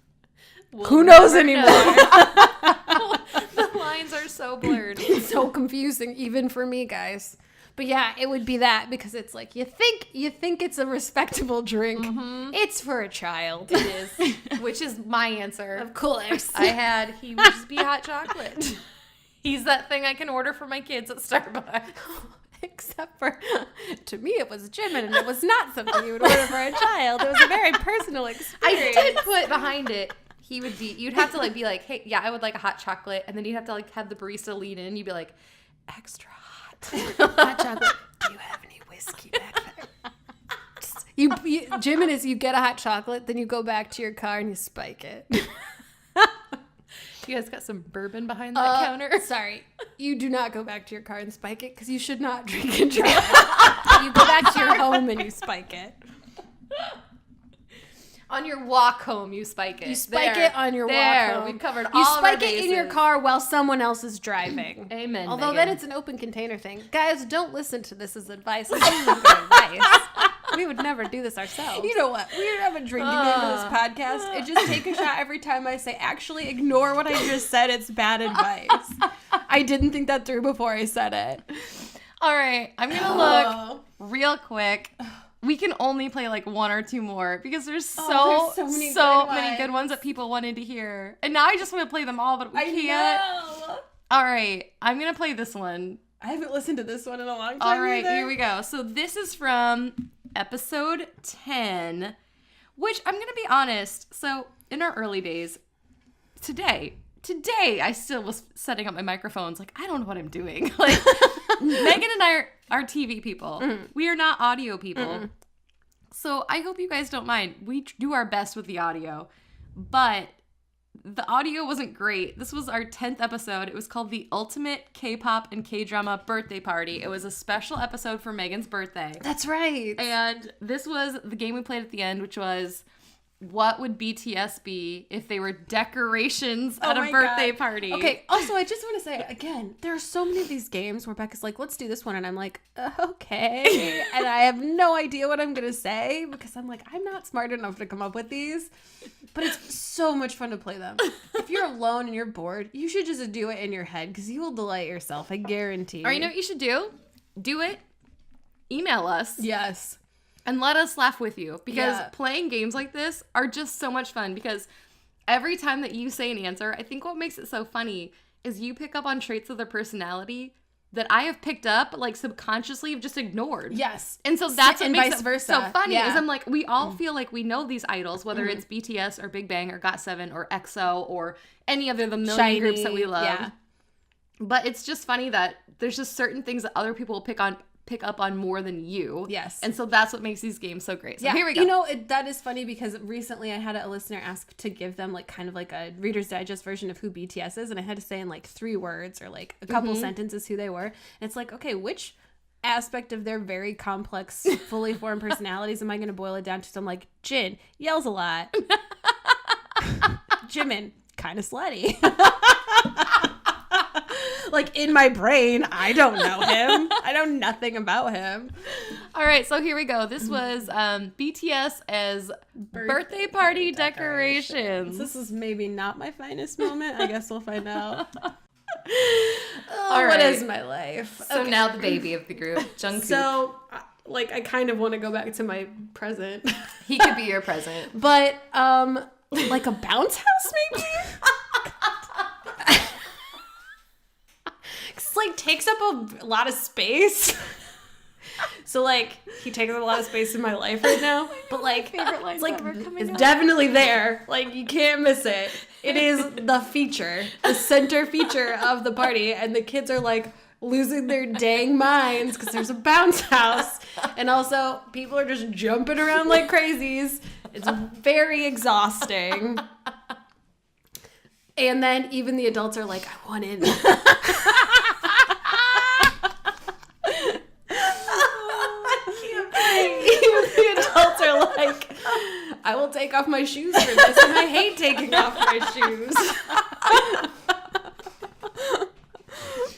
Who knows anymore? The lines are so blurred. It's so confusing, even for me, guys. But yeah, it would be that because it's like you think it's a respectable drink. Mm-hmm. It's for a child. It is, which is my answer. Of course. He would just be hot chocolate. He's that thing I can order for my kids at Starbucks. Except for, to me, it was Jimin, and it was not something you would order for a child. It was a very personal experience. I did put behind it. You'd have to like be like, hey, yeah, I would like a hot chocolate, and then you'd have to like have the barista lean in. You'd be like, extra hot. Hot chocolate. Do you have any whiskey back there? Jimin is you get a hot chocolate, then you go back to your car and you spike it. You guys got some bourbon behind that counter? Sorry. You do not go back to your car and spike it because you should not drink and drive. You go back to your home and you spike it. On your walk home, you spike it. You spike it on your walk home. We've covered You all of our spike it in your bases. car while someone else is driving. Amen. Although Megan. then it's an open container thing. Guys, don't listen to this as advice. This isn't good advice. We would never do this ourselves. You know what? We don't have a drinking game of this podcast. And just take a shot every time I say, actually ignore what I just said. It's bad advice. I didn't think that through before I said it. All right, I'm going to look real quick. We can only play like 1 or 2 more because there's so many good ones that people wanted to hear. And now I just want to play them all, but we can't. Know. All right, I'm going to play this one. I haven't listened to this one in a long time. All right, either. here we go. So this is from episode 10, which I'm going to be honest. So in our early days, today, I still was setting up my microphones. Like, I don't know what I'm doing. Like, Megan and I are TV people. Mm-hmm. We are not audio people. Mm-hmm. So I hope you guys don't mind. We do our best with the audio, but the audio wasn't great. This was our 10th episode. It was called The Ultimate K-Pop and K-Drama Birthday Party. It was a special episode for Megan's birthday. That's right. And this was the game we played at the end, which was, what would BTS be if they were decorations at a birthday party? Okay, also, I just want to say, again, there are so many of these games where Becca's like, let's do this one. And I'm like, okay. And I have no idea what I'm going to say because I'm like, I'm not smart enough to come up with these. But it's so much fun to play them. If you're alone and you're bored, you should just do it in your head because you will delight yourself. I guarantee. Or you know what you should do? do it. Email us. Yes. And let us laugh with you, because playing games like this are just so much fun, because every time that you say an answer, I think what makes it so funny is you pick up on traits of their personality that I have picked up, like, subconsciously have just ignored. Yes. And so that's what and makes vice it versa. so funny, Yeah. is I'm like, we all feel like we know these idols, whether it's BTS or Big Bang or GOT7 or EXO or any other of the million Shiny, groups that we love. yeah. But it's just funny that there's just certain things that other people will pick up on more than you. Yes. And so that's what makes these games so great. So here we go. You know, that is funny because recently I had a listener ask to give them like kind of like a Reader's Digest version of who BTS is, and I had to say in like 3 words or like a couple sentences who they were. And it's like, okay, which aspect of their very complex, fully formed personalities am I going to boil it down to? So I'm like, Jin yells a lot. Jimin, kind of slutty. Like, in my brain, I don't know him. I know nothing about him. All right, so here we go. This was BTS as birthday party decorations. This is maybe not my finest moment. I guess we'll find out. All right. What is my life? So now the baby of the group, Jungkook. So, like, I kind of want to go back to my present. He could be your present. But, like a bounce house, maybe? It's like takes up a lot of space. So like he takes up a lot of space in my life right now. But like it's like it's definitely there. Like you can't miss it. It is the feature, the center feature of the party, and the kids are like losing their dang minds because there's a bounce house, and also people are just jumping around like crazies. It's very exhausting. And then even the adults are like, I want in. The adults are like, I will take off my shoes for this, and I hate taking off my shoes.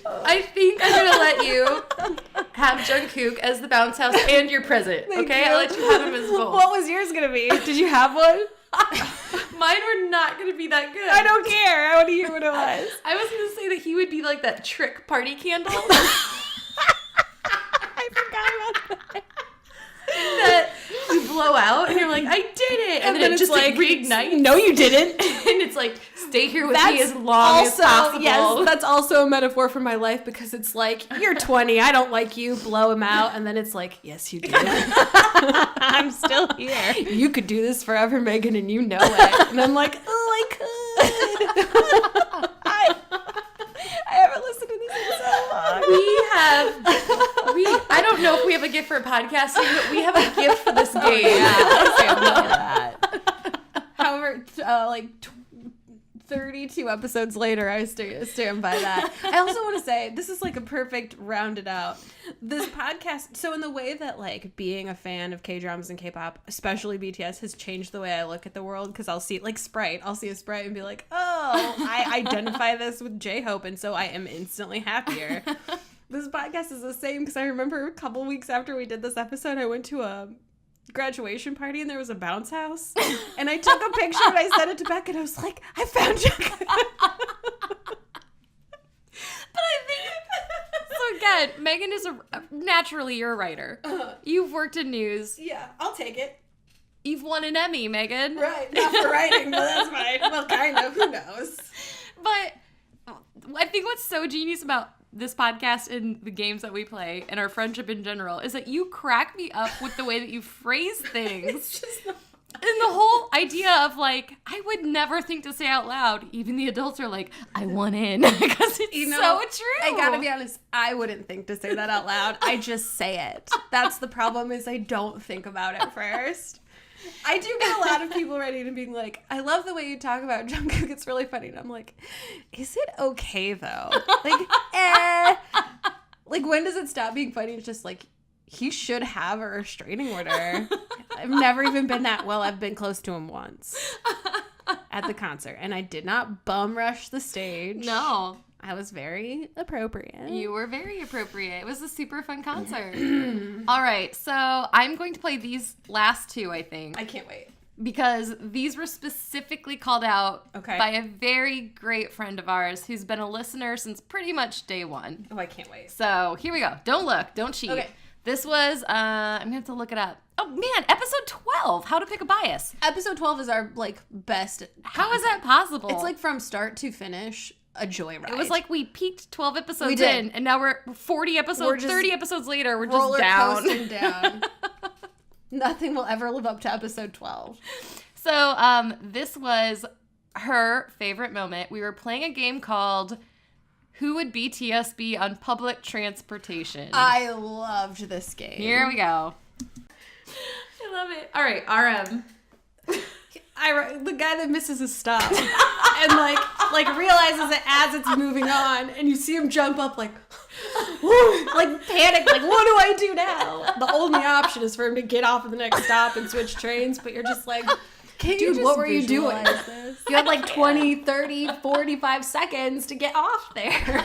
I think I'm gonna let you have Jungkook as the bounce house and your present. Okay, I'll let you have him as both. What was yours gonna be? Did you have one? Mine were not gonna be that good. I don't care. I want to hear what it was. I was gonna say that he would be like that trick party candle. I forgot about that. That you blow out and you're like, I did it, and then it just like reignites. No, you didn't. And it's like, stay here with me as long as possible. Yes, that's also a metaphor for my life because it's like, you're 20, I don't like you, blow him out, and then it's like, yes, you do. I'm still here. You could do this forever, Megan, and you know it. And I'm like, oh, I could. I haven't listened to this in so long. I don't know if we have a gift for podcasting, but we have a gift for this game. Yeah, I love that. However, 32 episodes later, I stand by that. I also want to say, this is like a perfect rounded out. This podcast, so in the way that like being a fan of K-dramas and K-pop, especially BTS, has changed the way I look at the world, because I'll see like Sprite. I'll see a Sprite and be like, oh, I identify this with J-Hope, and so I am instantly happier. This podcast is the same, because I remember a couple weeks after we did this episode, I went to a graduation party and there was a bounce house, and I took a picture and I sent it to Becca, and I was like, I found you. But I think, so again, Megan is naturally you're a writer. You've worked in news. Yeah, I'll take it. You've won an Emmy, Megan. Right, not for writing, but that's fine. Well, kind of, who knows? But I think what's so genius about this podcast and the games that we play and our friendship in general is that you crack me up with the way that you phrase things. It's just not... And the whole idea of like, I would never think to say out loud, even the adults are like, I want in, because it's so true. I gotta be honest, I wouldn't think to say that out loud. I just say it. That's the problem, is I don't think about it first. I do get a lot of people writing and being like, I love the way you talk about Jungkook. It's really funny. And I'm like, is it okay though? Like, like when does it stop being funny? It's just like, he should have a restraining order. I've never even been that well. I've been close to him once at the concert, and I did not bum rush the stage. No. I was very appropriate. You were very appropriate. It was a super fun concert. All right, so I'm going to play these last two, I think. I can't wait. because these were specifically called out Okay. by a very great friend of ours who's been a listener since pretty much day one. Oh, I can't wait. So here we go. Don't look. Don't cheat. Okay. This was, I'm going to have to look it up. Oh, man. Episode 12. How to pick a bias. Episode 12 is our, like, best. How is that possible? It's like from start to finish, a joyride. It was like we peaked 12 episodes We did. in, and now we're 40 episodes, We're just 30 episodes later, we're just roller down. coasting down. Nothing will ever live up to episode 12. So this was her favorite moment. We were playing a game called Who Would BTS Be on Public Transportation? I loved this game. Here we go. I love it. All right, RM. The guy that misses his stop and like realizes it as it's moving on, and you see him jump up like panic, like, what do I do now? The only option is for him to get off at the next stop and switch trains, but you're just like, dude, what were you doing? You had like 20, 30, 45 seconds to get off there.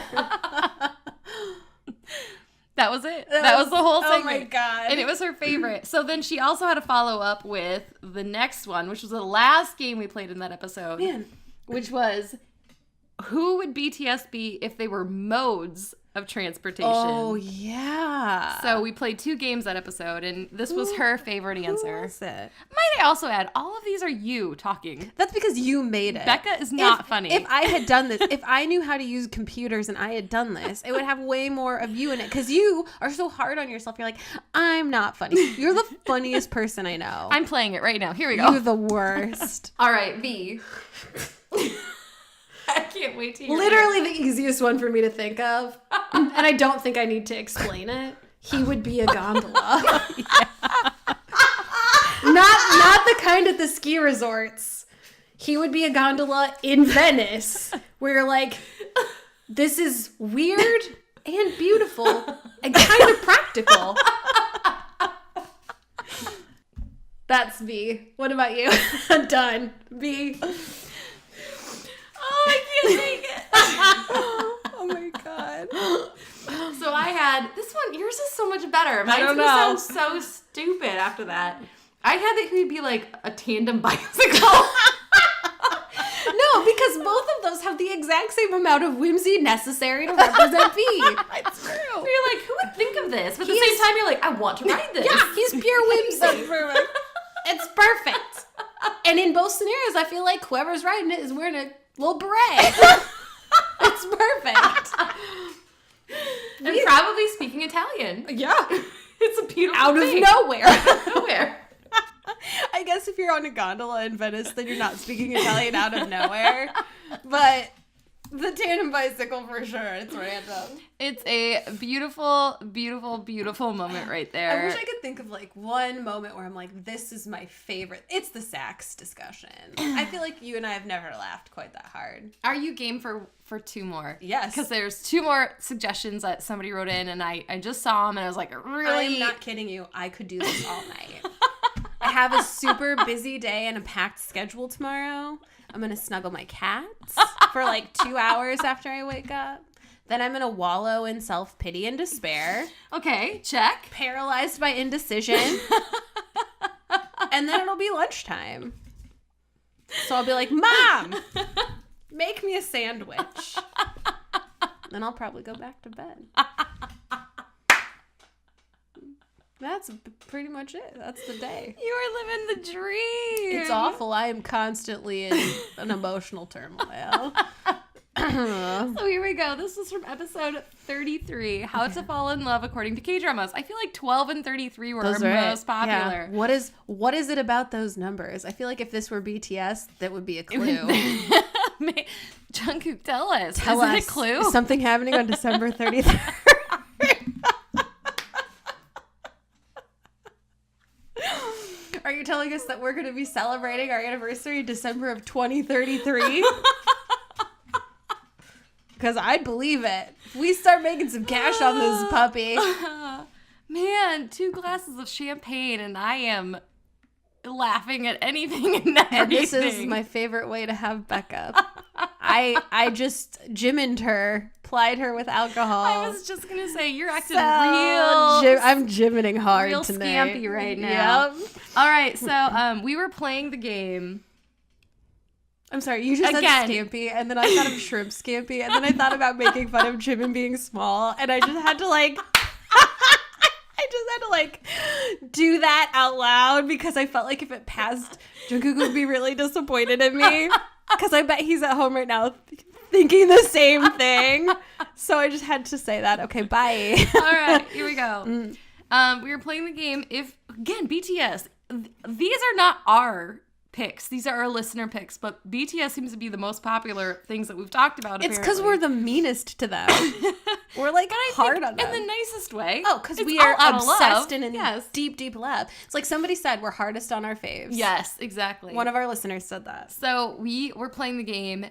That was it. That was the whole segment. Oh my God. And it was her favorite. So then she also had to follow up with the next one, which was the last game we played in that episode. Man. Which was, who would BTS be if they were modes of transportation? Oh, yeah. So we played 2 games that episode, and this was her favorite answer. Who was it? Might I also add, all of these are you talking. That's because you made it. Becca is not funny. If I had done this, if I knew how to use computers and I had done this, it would have way more of you in it. Because you are so hard on yourself. You're like, I'm not funny. You're the funniest person I know. I'm playing it right now. Here we go. You're the worst. All right, V. I can't wait to hear Literally the easiest one for me to think of. And I don't think I need to explain it. He would be a gondola. Not the kind at the ski resorts. He would be a gondola in Venice, where you're like, this is weird and beautiful and kind of practical. That's B. What about you? Done. B. Oh, I can't take it. Oh my God. So I had this one. Yours is so much better. Mine's don't gonna know. sound so stupid after that. I had that he would be like a tandem bicycle. No, because both of those have the exact same amount of whimsy necessary to represent B. It's true. So you're like, who would think of this? But at the same time, you're like, I want to ride this. Yeah, he's pure whimsy. That's perfect. It's perfect. And in both scenarios, I feel like whoever's riding it is wearing a little beret. It's perfect. And probably speaking Italian. Yeah. It's a beautiful Out of thing. nowhere. Nowhere. I guess if you're on a gondola in Venice, then you're not speaking Italian out of nowhere. But the tandem bicycle for sure. It's random. It's a beautiful, beautiful, beautiful moment right there. I wish I could think of like one moment where I'm like, this is my favorite. It's the sax discussion. I feel like you and I have never laughed quite that hard. Are you game for 2 more? Yes. Because there's 2 more suggestions that somebody wrote in, and I just saw them, and I was like, really? I'm not kidding you. I could do this all night. I have a super busy day and a packed schedule tomorrow. I'm going to snuggle my cats for like 2 hours after I wake up. Then I'm going to wallow in self-pity and despair. Okay, check. Paralyzed by indecision. And then it'll be lunchtime. So I'll be like, Mom, make me a sandwich. Then I'll probably go back to bed. That's pretty much it. That's the day. You are living the dream. It's awful. I am constantly in an emotional turmoil. So here we go. This was from episode 33, How to Fall in Love According to Kdramas. I feel like 12 and 33 were our most popular. Yeah. What is it about those numbers? I feel like if this were BTS, that would be a clue. Jungkook, tell us. Tell is us. it a clue? Is something happening on December 33rd? Are you telling us that we're going to be celebrating our anniversary in December of 2033? Because I'd believe it. If we start making some cash on this puppy. Man, 2 glasses of champagne, and I am laughing at anything and everything. And this is my favorite way to have Becca. I I just Jimined her, plied her with alcohol. I was just gonna say you're acting I'm Jimining hard real tonight. scampy right now. Yep. All right, so we were playing the game. I'm sorry, you just Again. said scampi, and then I thought of shrimp scampi, and then I thought about making fun of Jimin being small, and I just had to do that out loud because I felt like if it passed, Jungkook would be really disappointed in me because I bet he's at home right now thinking the same thing. So I just had to say that. Okay, bye. All right, here we go. We were playing the game. BTS, these are not our picks. These are our listener picks, but BTS seems to be the most popular things that we've talked about. It's because we're the meanest to them. We're like hard on them. in the nicest way. Oh, because we all are out of love. obsessed and in Yes. deep, deep love. It's like somebody said, we're hardest on our faves. Yes, exactly. One of our listeners said that. So we were playing the game.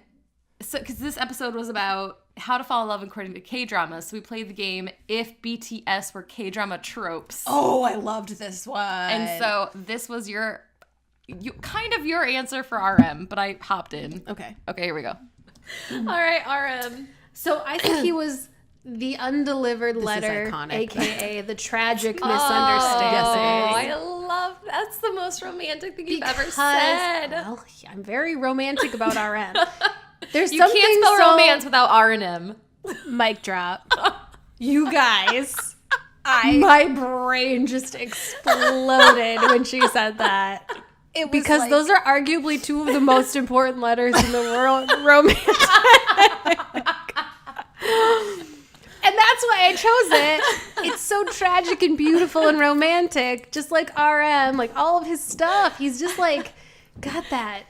So because this episode was about how to fall in love according to Kdramas, so we played the game if BTS were Kdrama tropes. Oh, I loved this one. And so this was your answer for RM, but I hopped in. Okay. Okay, here we go. All right, RM. So I think he was the undelivered letter, iconic. aka the tragic misunderstanding. I love that's the most romantic thing you've ever said. Well, I'm very romantic about RM. There's You something can't spell so romance without R&M. mic drop. You guys, My brain just exploded when she said that. it was Because like, those are arguably two of the most important letters in the world. Romantic. And that's why I chose it. It's so tragic and beautiful and romantic. Just like RM, like all of his stuff. He's just like got that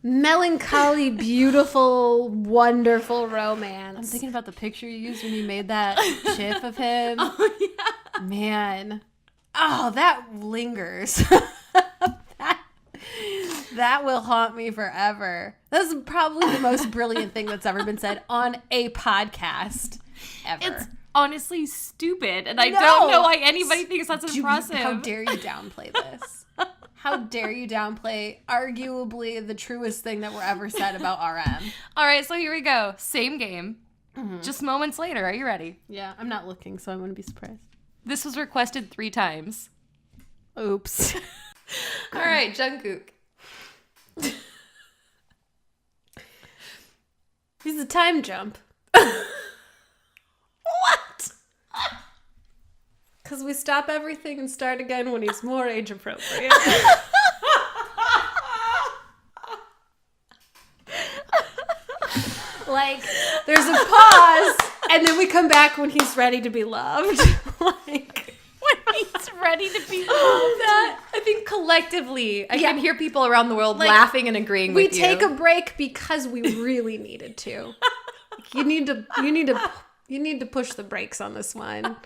melancholy, beautiful, wonderful romance. I'm thinking about the picture you used when you made that gif of him. Oh, yeah. Man. Oh, that lingers. That will haunt me forever. That's probably the most brilliant thing that's ever been said on a podcast ever. It's honestly stupid, and I No. don't know why anybody thinks that's impressive. How dare you downplay this? How dare you downplay arguably the truest thing that were ever said about RM? All right, so here we go. Same game. Mm-hmm. Just moments later. Are you ready? Yeah, I'm not looking, so I'm going to be surprised. This was requested 3 times. Oops. All right, Jungkook. He's a time jump. What? Because we stop everything and start again when he's more age appropriate. Like, there's a pause, and then we come back when he's ready to be loved. Like, When he's ready to be that, I think collectively, I can hear people around the world laughing and agreeing we with you. take a break because we really needed to. You need to push the brakes on this one.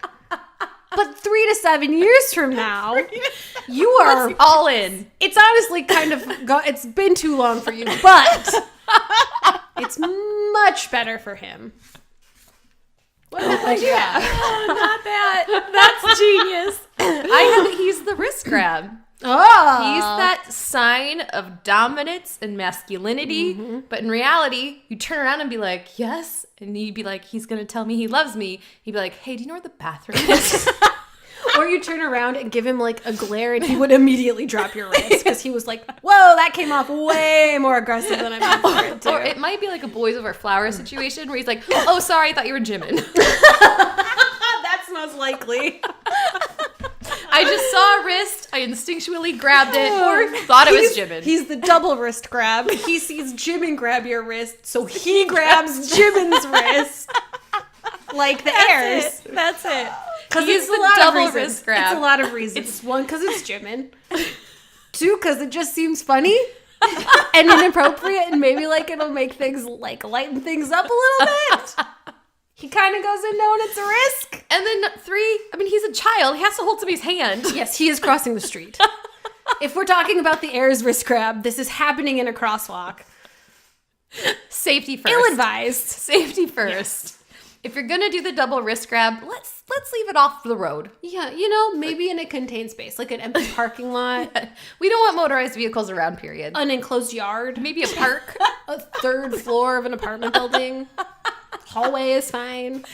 But 3 to 7 years from now, you are all in. It's honestly kind of it's been too long for you, but it's much better for him. What yeah. Not that. That's genius. I know that he's the wrist grab. Oh, He's that sign of dominance and masculinity, but in reality, you turn around and be like, yes, and he'd be like, he's gonna tell me he loves me. He'd be like, hey, do you know where the bathroom is? Or you turn around and give him like a glare and he would immediately drop your wrist because he was like, whoa, that came off way more aggressive than I meant for it to. Or it might be like a boys over flowers situation where he's like, oh, sorry, I thought you were Jimin. That's most likely. I just saw a wrist, I instinctually grabbed it, or thought it was Jimin. He's the double wrist grab. He sees Jimin grab your wrist, so he grabs Jimin's wrist. Like the heirs. That's it. Because He's it's the a lot double of reasons. wrist grab. It's a lot of reasons. One, because it's Jimin. 2, because it just seems funny and inappropriate, and maybe like it'll make things like lighten things up a little bit. He kind of goes in knowing it's a risk. And then 3, I mean, he's a child. He has to hold somebody's hand. Yes, he is crossing the street. If we're talking about the heirs wrist grab, this is happening in a crosswalk. Safety first. Ill-advised. Safety first. if you're gonna do the double wrist grab, let's leave it off the road. Yeah, maybe in a contained space, like an empty parking lot, We don't want motorized vehicles around, period. an enclosed yard, Maybe a park. a third floor of an apartment building. Hallway is fine.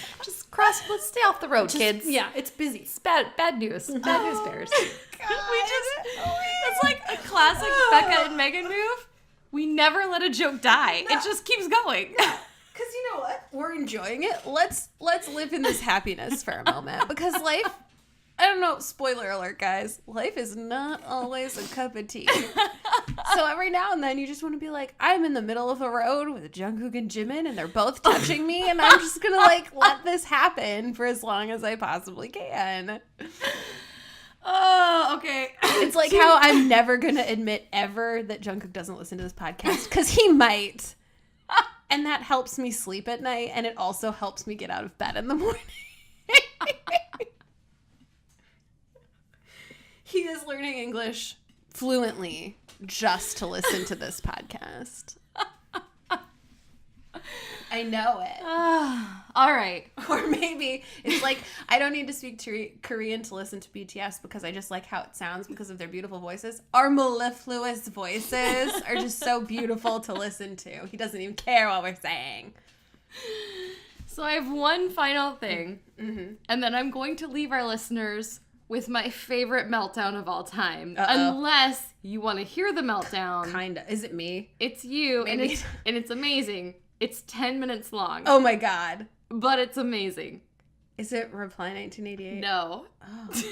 Let's stay off the road, kids. Yeah, it's busy. It's bad news. Bad news bears. God. It's like a classic Becca and Megan move. We never let a joke die. It just keeps going. Because you know what? We're enjoying it. Let's live in this happiness for a moment. Because life, I don't know, spoiler alert, guys. Life is not always a cup of tea. So every now and then you just want to be like, I'm in the middle of the road with Jungkook and Jimin and they're both touching me and I'm just going to let this happen for as long as I possibly can. Oh, okay. It's like how I'm never going to admit ever that Jungkook doesn't listen to this podcast because he might. And that helps me sleep at night, and it also helps me get out of bed in the morning. He is learning English fluently just to listen to this podcast. I know it. All right. Or maybe it's like, I don't need to speak Korean to listen to BTS because I just like how it sounds because of their beautiful voices. Our mellifluous voices are just so beautiful to listen to. He doesn't even care what we're saying. So I have one final thing, and then I'm going to leave our listeners with my favorite meltdown of all time. Unless you want to hear the meltdown. Kinda. Is it me? It's you, Maybe. and it's amazing. It's 10 minutes long. Oh my God. But it's amazing. Is it Reply 1988? No. Oh.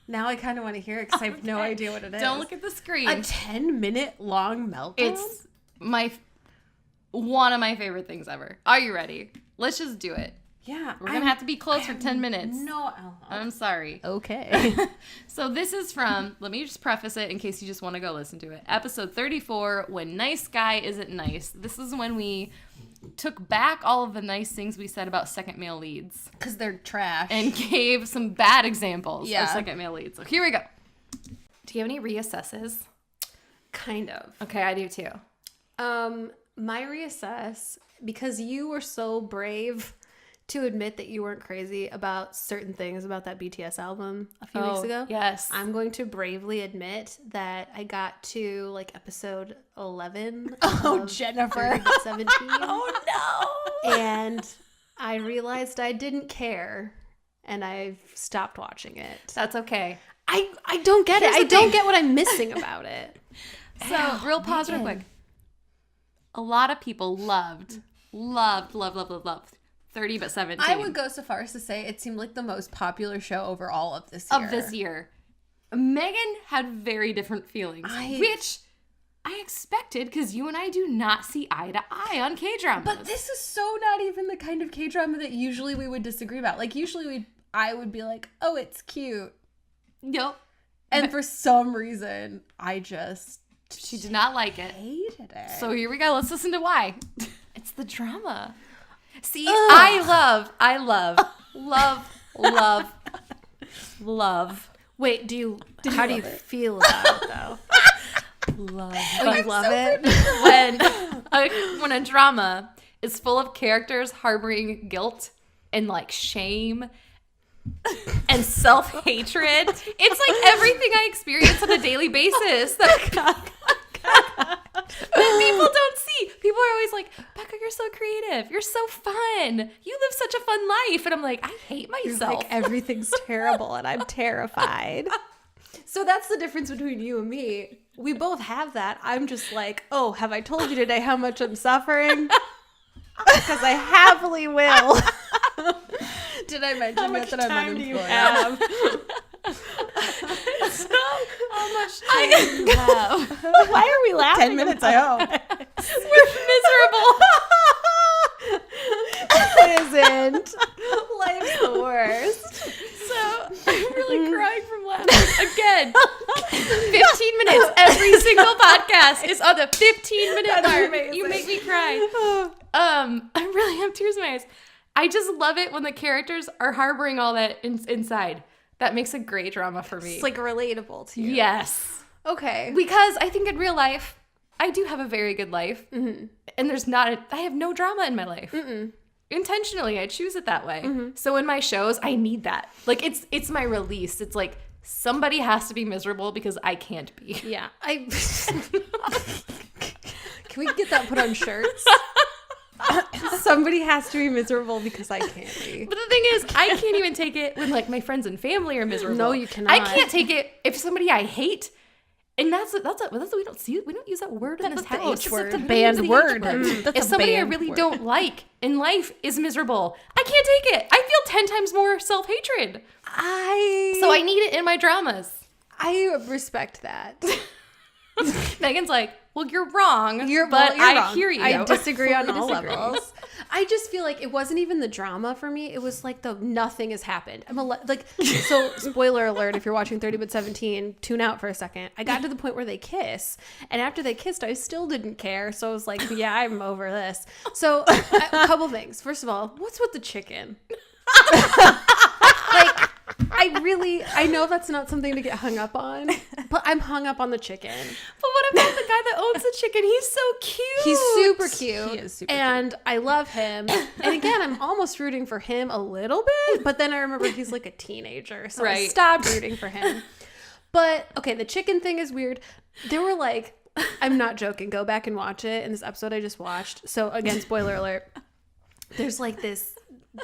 Now I kind of want to hear it because I have no idea what it is. Don't look at the screen. A 10-minute long meltdown? It's one of my favorite things ever. Are you ready? Let's just do it. Yeah. We're going to have to be close for 10 minutes. No. I'm sorry. Okay. So this is from, let me just preface it in case you just want to go listen to it. Episode 34, When Nice Guy Isn't Nice. This is when we took back all of the nice things we said about second male leads. Because they're trash. And gave some bad examples of second male leads. So here we go. Do you have any reassesses? Kind of. Okay, I do too. My reassess, because you were so brave to admit that you weren't crazy about certain things about that BTS album a few weeks ago. Yes. I'm going to bravely admit that I got to episode 11. Oh, Jennifer. 17. Oh, no. And I realized I didn't care and I stopped watching it. That's okay. I don't get it. I don't get what I'm missing about it. So, real pause real quick. A lot of people loved 30 but 17. I would go so far as to say it seemed like the most popular show overall of this year. Megan had very different feelings, which I expected because you and I do not see eye to eye on K-dramas. But this is so not even the kind of K-drama that usually we would disagree about. Like, usually I would be like, oh, it's cute. Nope. And for some reason, She did not like it. Hated it. So here we go. Let's listen to why. It's the drama. See, I love. Wait, how do you feel about it though? Love. Oh, you love it? When a drama is full of characters harboring guilt and shame and self-hatred, it's like everything I experience on a daily basis that people don't see. People are always like, Becca, you're so creative. You're so fun. You live such a fun life. And I'm like, I hate myself. Everything's terrible and I'm terrified. So that's the difference between you and me. We both have that. I'm just like, oh, have I told you today how much I'm suffering? Because I happily will. Did I mention How much that I'm time unemployed? do you have? So, how much time do you have? Why are we laughing? 10 minutes, I hope. We're miserable. It isn't. Life's the worst. So, I'm really crying from laughing. Again, 15 minutes. Every single podcast is on the 15-minute mark. amazing. You make me cry. I really have tears in my eyes. I just love it when the characters are harboring all that inside. That makes a great drama for me. It's relatable to you. Yes. Okay. Because I think in real life, I do have a very good life. Mm-hmm. And I have no drama in my life. Mm-mm. intentionally. I choose it that way. So in my shows, I need that. Like, it's my release. It's like, somebody has to be miserable because I can't be. Yeah. Can we get that put on shirts? Somebody has to be miserable because I can't be. But the thing is, I can't even take it when like my friends and family are miserable. No, you cannot. I can't take it if somebody I hate. And that's we don't use that word in this house. H It's word. The Banned word. If somebody I really don't like in life is miserable, I can't take it. I feel 10 times more self-hatred. So I need it in my dramas. I respect that. Megan's like, well, you're wrong. But you're I wrong. Hear you. I disagree on all disagree. levels. I just feel like it wasn't even the drama for me. It was like the nothing has happened. So spoiler alert, if you're watching 30 but 17, tune out for a second. I got to the point where they kiss, and after they kissed, I still didn't care. So I was like, yeah, I'm over this. So a couple things. First of all, what's with the chicken? Like, I know that's not something to get hung up on, but I'm hung up on the chicken. But what about the guy that owns the chicken? He's so cute. He's super cute. He is super and I love him. And again, I'm almost rooting for him a little bit, but then I remember he's like a teenager, so I stopped rooting for him. But okay, the chicken thing is weird. There were like, I'm not joking, go back and watch it in this episode I just watched. So again, spoiler alert. There's like this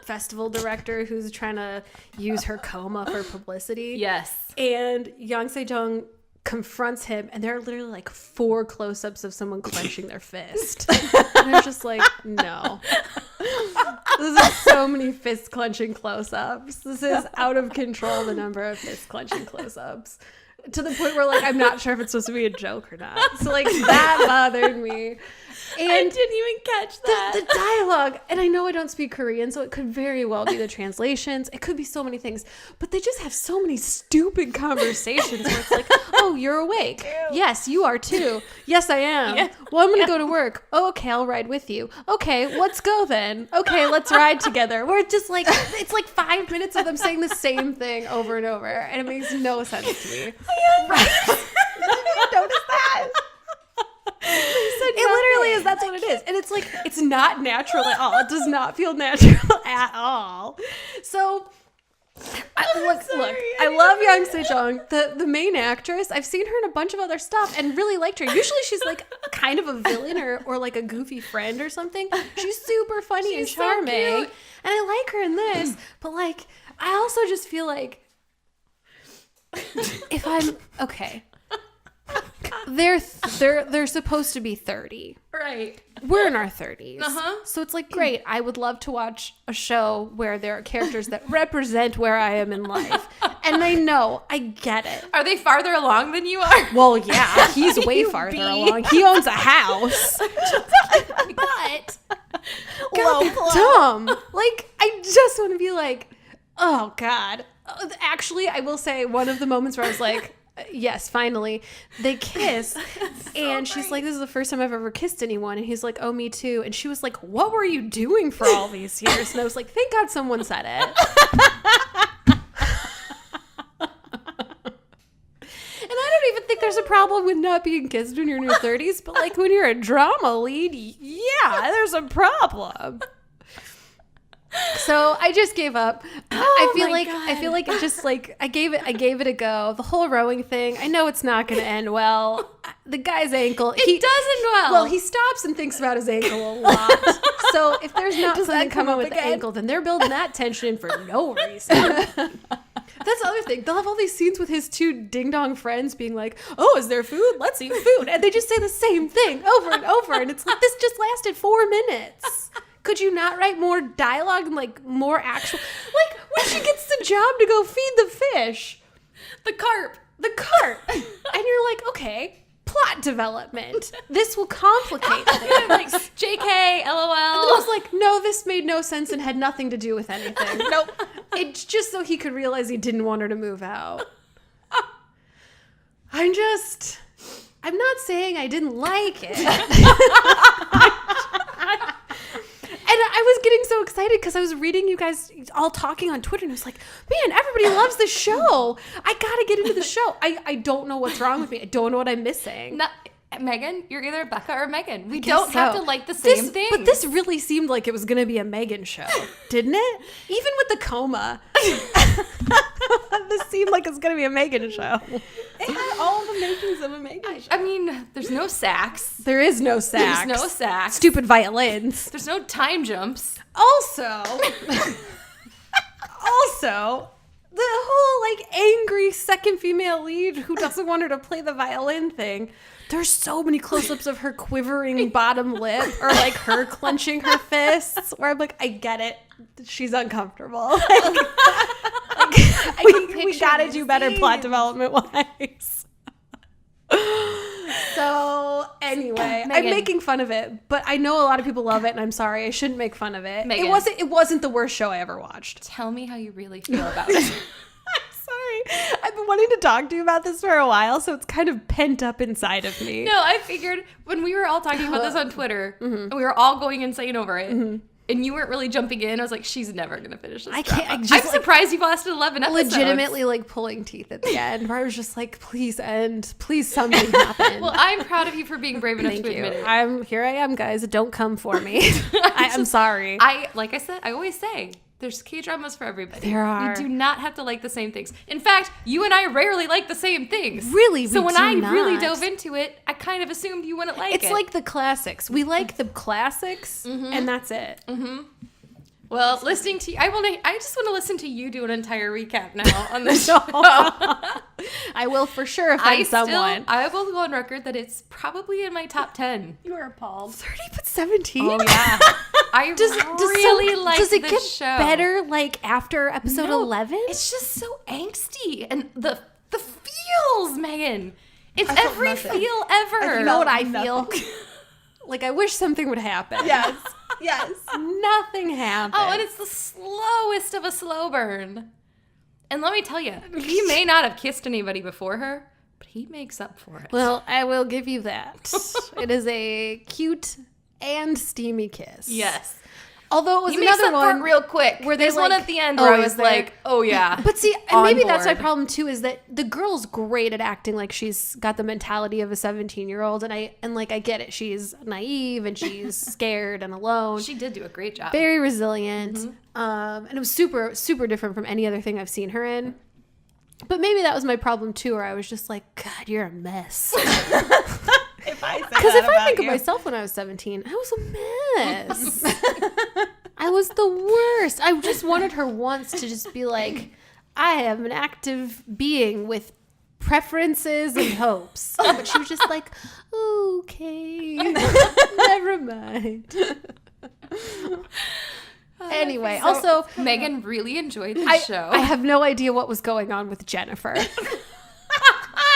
festival director who's trying to use her coma for publicity. Yes. And Yang Se-jung confronts him, and there are literally like 4 close-ups of someone clenching their fist. And they're just like, no. This is so many fist clenching close-ups. This is out of control, the number of fist clenching close-ups. To the point where like I'm not sure if it's supposed to be a joke or not. So like that bothered me. And I didn't even catch that. The dialogue, and I know I don't speak Korean, so it could very well be the translations. It could be so many things, but they just have so many stupid conversations where it's like, oh, you're awake. Ew. Yes, you are too. Yes, I am. Yeah. Well, I'm going to go to work. Oh, okay, I'll ride with you. Okay, let's go then. Okay, let's ride together. Where it's just like, it's like 5 minutes of them saying the same thing over and over, and it makes no sense to me. Right. I didn't notice that. It literally is. That's what it is. And it's like, it's not natural at all. It does not feel natural at all. So, look, I love Yang Se-jung, the main actress. I've seen her in a bunch of other stuff and really liked her. Usually she's like kind of a villain or like a goofy friend or something. She's super funny and charming. So and I like her in this. But like, I also just feel like if I'm, okay. They're supposed to be 30. Right. We're in our 30s. Uh-huh. So it's like, great. I would love to watch a show where there are characters that represent where I am in life. And I know, I get it. Are they farther along than you are? Well, yeah, he's way farther along. He owns a house. But God, dumb. Like, I just want to be like, oh God. Actually, I will say one of the moments where I was like, yes, finally. They kiss. And she's like, this is the first time I've ever kissed anyone. And he's like, oh, me too. And she was like, what were you doing for all these years? And I was like, thank God someone said it. And I don't even think there's a problem with not being kissed when you're in your 30s. But like when you're a drama lead, yeah, there's a problem. So I just gave up. I feel like it just like I gave it a go. The whole rowing thing, I know it's not going to end well. The guy's ankle, it doesn't well. Well, he stops and thinks about his ankle a lot. So if there's not something coming with the ankle, then they're building that tension for no reason. That's the other thing. They'll have all these scenes with his 2 ding-dong friends being like, oh, is there food? Let's eat food. And they just say the same thing over and over. And it's like, this just lasted 4 minutes. Could you not write more dialogue and like more actual, like when she gets the job to go feed the fish, the carp, and you're like, okay, plot development. This will complicate things. Like, JK, LOL. And I was like, no, this made no sense and had nothing to do with anything. Nope. It's just so he could realize he didn't want her to move out. I'm not saying I didn't like it. And I was getting so excited because I was reading you guys all talking on Twitter, and I was like, man, everybody loves this show. I got to get into the show. I don't know what's wrong with me. I don't know what I'm missing. Megan, you're either Becca or Megan. We don't have to like the this, same thing. But this really seemed like it was going to be a Megan show, didn't it? Even with the coma. This seemed like it's going to be a Megan show. It had all the makings of a Megan show. I mean, there's no sax. There is no sax. There's no sax. Stupid violins. There's no time jumps. Also, the whole like angry second female lead who doesn't want her to play the violin thing. There's so many close-ups of her quivering bottom lip or like her clenching her fists where I'm like, I get it. She's uncomfortable. We gotta do better plot development wise. So anyway, Megan. I'm making fun of it, but I know a lot of people love it, and I'm sorry. I shouldn't make fun of it. Megan. It wasn't the worst show I ever watched. Tell me how you really feel about it. I'm sorry. I've been wanting to talk to you about this for a while, so it's kind of pent up inside of me. No, I figured when we were all talking about this on Twitter, and we were all going insane over it, and you weren't really jumping in, I was like, she's never going to finish this drama. I'm surprised you've lasted 11 episodes. legitimately like pulling teeth at the end, where I was just like, please end. Please something happen. Well, I'm proud of you for being brave enough Thank to you. admit it. Here I am, guys. Don't come for me. I'm sorry. Like I said, I always say, there's K-dramas for everybody. There are. You do not have to like the same things. In fact, you and I rarely like the same things. Really, So we when do I really not. dove into it, I kind of assumed you wouldn't like it. It's like the classics. We like the classics, and that's it. Well, listening to you, I just want to listen to you do an entire recap now on the show. I will for sure offend someone. I will go on record that it's probably in my top 10. You are appalled. 30 but 17? Oh yeah. I really like Does it the get show. better like after episode 11? It's just so angsty and the feels, Megan. It's I felt every nothing. feel ever. You know what I feel? Like I wish something would happen. Yes. Yes. Nothing happened. Oh, and it's the slowest of a slow burn. And let me tell you, he may not have kissed anybody before her, but he makes up for it. Well, I will give you that. It is a cute and steamy kiss. Yes. Although it was He makes another up for one it real quick. where they There's one like- at the end Oh, where I is was there? like, oh yeah. But see, and On maybe that's my board. problem too, is that the girl's great at acting like she's got the mentality of a 17-year-old, and I get it. She's naive and she's scared and alone. She did do a great job. Very resilient. And it was super, super different from any other thing I've seen her in. But maybe that was my problem too, where I was just like, God, you're a mess. If I say Because that if I about think you. of myself when I was 17, I was a mess. I was the worst. I just wanted her once to just be like, I am an active being with preferences and hopes. But she was just like, okay, never mind. Anyway, also, Megan really enjoyed the show. I have no idea what was going on with Jennifer.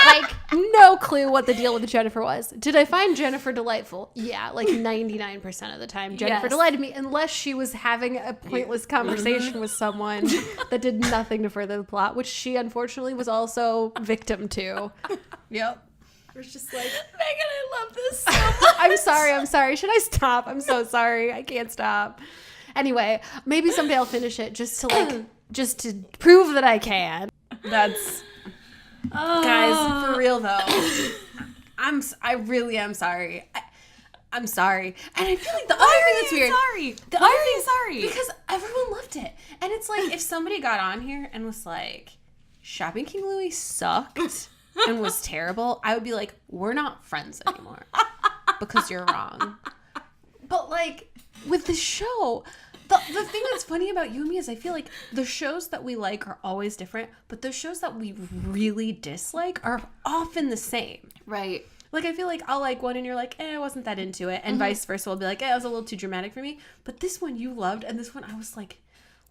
Like, no clue what the deal with Jennifer was. Did I find Jennifer delightful? Yeah, like 99% of the time. Jennifer Yes. delighted me, unless she was having a pointless conversation with someone that did nothing to further the plot, which she unfortunately was also victim to. Yep. It was just like, Megan, I love this so much. I'm sorry. Should I stop? I'm so sorry. I can't stop. Anyway, maybe someday I'll finish it just to prove that I can. That's guys, for real though. I really am sorry. I'm sorry. And I feel like the other thing that's weird. Sorry. The Why other are you thing- sorry? Because everyone loved it. And it's like if somebody got on here and was like, Shopping King Louie sucked and was terrible, I would be like, we're not friends anymore. Because you're wrong. But like with the show, the thing that's funny about you and me is I feel like the shows that we like are always different, but the shows that we really dislike are often the same. Right. Like, I feel like I'll like one and you're like, I wasn't that into it. And vice versa. We'll be like, it was a little too dramatic for me. But this one you loved. And this one I was like,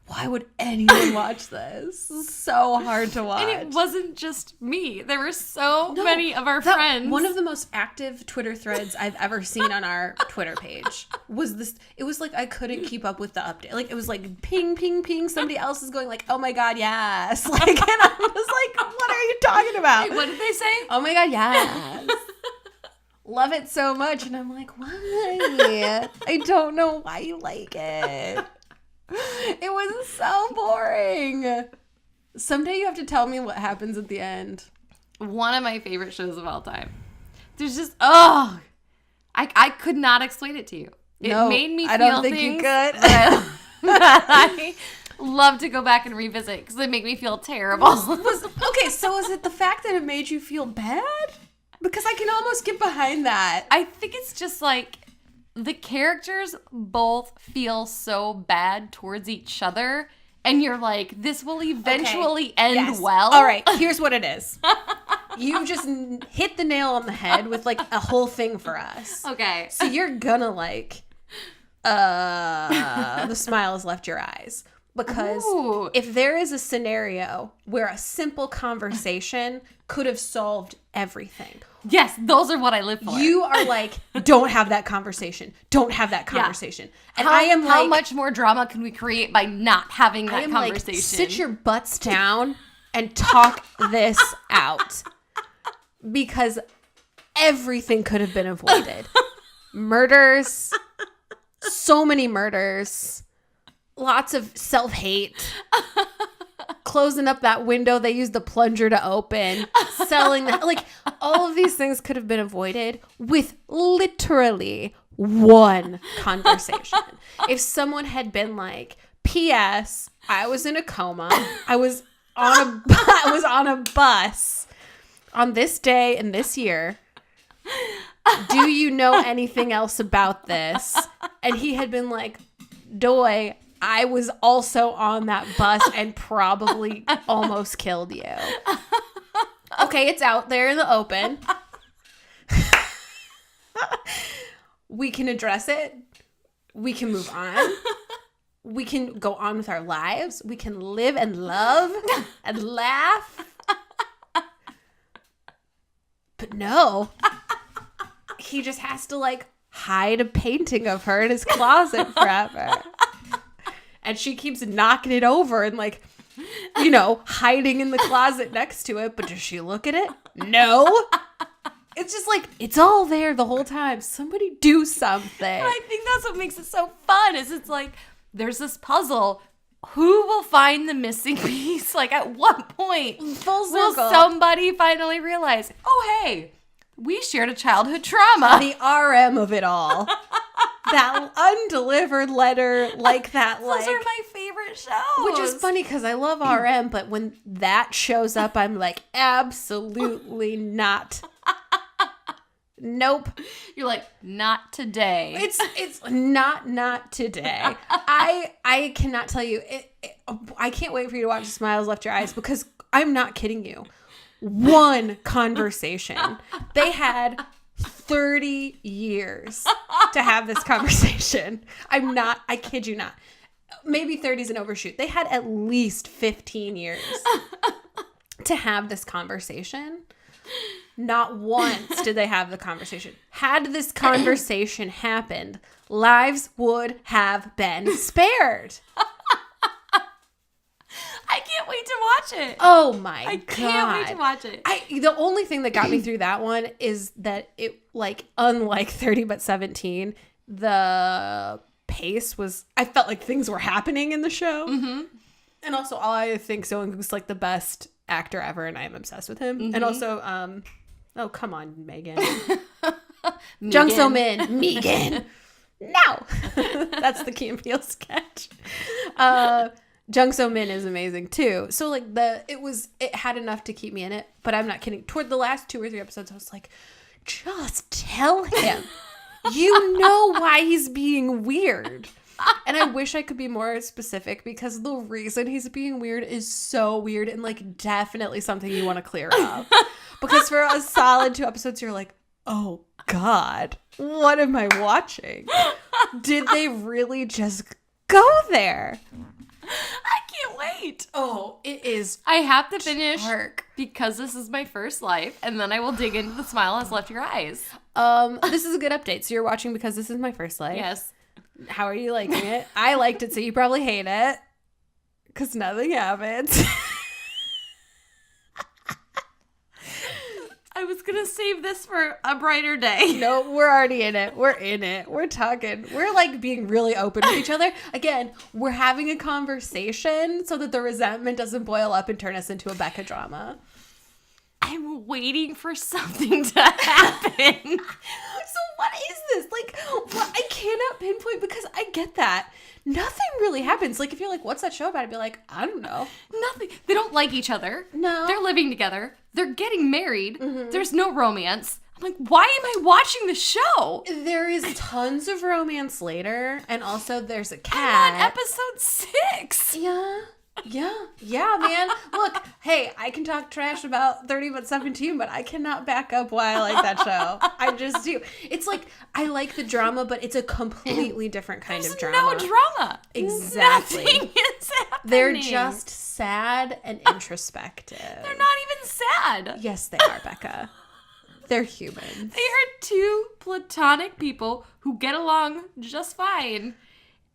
why would anyone watch this? This is so hard to watch. And it wasn't just me. There were so many of our friends. One of the most active Twitter threads I've ever seen on our Twitter page was this. It was like I couldn't keep up with the update. Like, it was like ping, ping, ping. Somebody else is going like, oh my God, yes. Like, and I was like, what are you talking about? Wait, what did they say? Oh my God, yes. Love it so much. And I'm like, why? I don't know why you like it. It was so boring. Someday you have to tell me what happens at the end. One of my favorite shows of all time. There's just, I could not explain it to you. It made me feel I don't think things you could. that I love to go back and revisit because they make me feel terrible. Okay, so is it the fact that it made you feel bad? Because I can almost get behind that. I think it's just like the characters both feel so bad towards each other, and you're like, this will eventually end well. All right, here's what it is. You just hit the nail on the head with like a whole thing for us. Okay. So you're gonna like, the smile has left your eyes. Because Ooh. if there is a scenario where a simple conversation could have solved everything. Yes, those are what I live for. You are like, don't have that conversation. Don't have that conversation. And I am like, how much more drama can we create by not having I that am conversation? like, sit your butts down and talk this out. Because everything could have been avoided. Murders. So many murders. Lots of self-hate. Closing up that window they used the plunger to open. Selling that. Like, all of these things could have been avoided with literally one conversation. If someone had been like, P.S. I was in a coma. I was on a bus on this day and this year. Do you know anything else about this? And he had been like, Doy, I was also on that bus and probably almost killed you. Okay, it's out there in the open. We can address it. We can move on. We can go on with our lives. We can live and love and laugh. But no. He just has to like hide a painting of her in his closet forever. And she keeps knocking it over and like, you know, hiding in the closet next to it. But does she look at it? No. It's just like, it's all there the whole time. Somebody do something. And I think that's what makes it so fun is it's like, there's this puzzle. Who will find the missing piece? Like, at what point Full will circle. somebody finally realize, oh, hey, we shared a childhood trauma? The RM of it all. That undelivered letter, like that, Those like. are my favorite shows. Which is funny because I love RM, but when that shows up, I'm like, absolutely not. Nope. You're like, not today. It's not today. I cannot tell you. I can't wait for you to watch Smiles Left Your Eyes because I'm not kidding you. One conversation. They had 30 years to have this conversation. I kid you not. Maybe 30 is an overshoot. They had at least 15 years to have this conversation. Not once did they have the conversation. Had this conversation happened, lives would have been spared. I can't wait to watch it. Oh my God. I can't wait to watch it. The only thing that got me through that one is that it, like, unlike 30 but 17, the pace was, I felt like things were happening in the show. Mm-hmm. And also, I think Sohn was like the best actor ever, and I'm obsessed with him. Mm-hmm. And also, oh, come on, Megan. Jung So Min. Megan. No. That's the Key and Peele sketch. Jung So Min is amazing too. So like it had enough to keep me in it, but I'm not kidding. Toward the last 2 or 3 episodes, I was like, just tell him. You know why he's being weird. And I wish I could be more specific because the reason he's being weird is so weird and like definitely something you want to clear up. Because for a solid 2 episodes, you're like, oh God, what am I watching? Did they really just go there? I can't wait. Oh, it is. I have to finish dark. because this is my first life, and then I will dig into The Smile Has Left Your Eyes. This is a good update. So you're watching because this is my first life. Yes. How are you liking it? I liked it, so you probably hate it because nothing happens. I was going to save this for a brighter day. No, we're already in it. We're in it. We're talking. We're like being really open with each other. Again, we're having a conversation so that the resentment doesn't boil up and turn us into a Becca drama. I'm waiting for something to happen. So what is this? Like, what? I cannot pinpoint because I get that. Nothing really happens. Like, if you're like, what's that show about? I'd be like, I don't know. Nothing. They don't like each other. No. They're living together. They're getting married. There's no romance. I'm like, why am I watching the show? There is tons of romance later, and also there's a cat. I'm on episode 6. Yeah, man. Look, hey, I can talk trash about 30 but 17, but I cannot back up why I like that show. I just do. It's like, I like the drama, but it's a completely different kind of drama. No drama. Exactly. Nothing is happening. They're just sad and introspective. They're not even sad. Yes, they are, Becca. They're humans. They are 2 platonic people who get along just fine.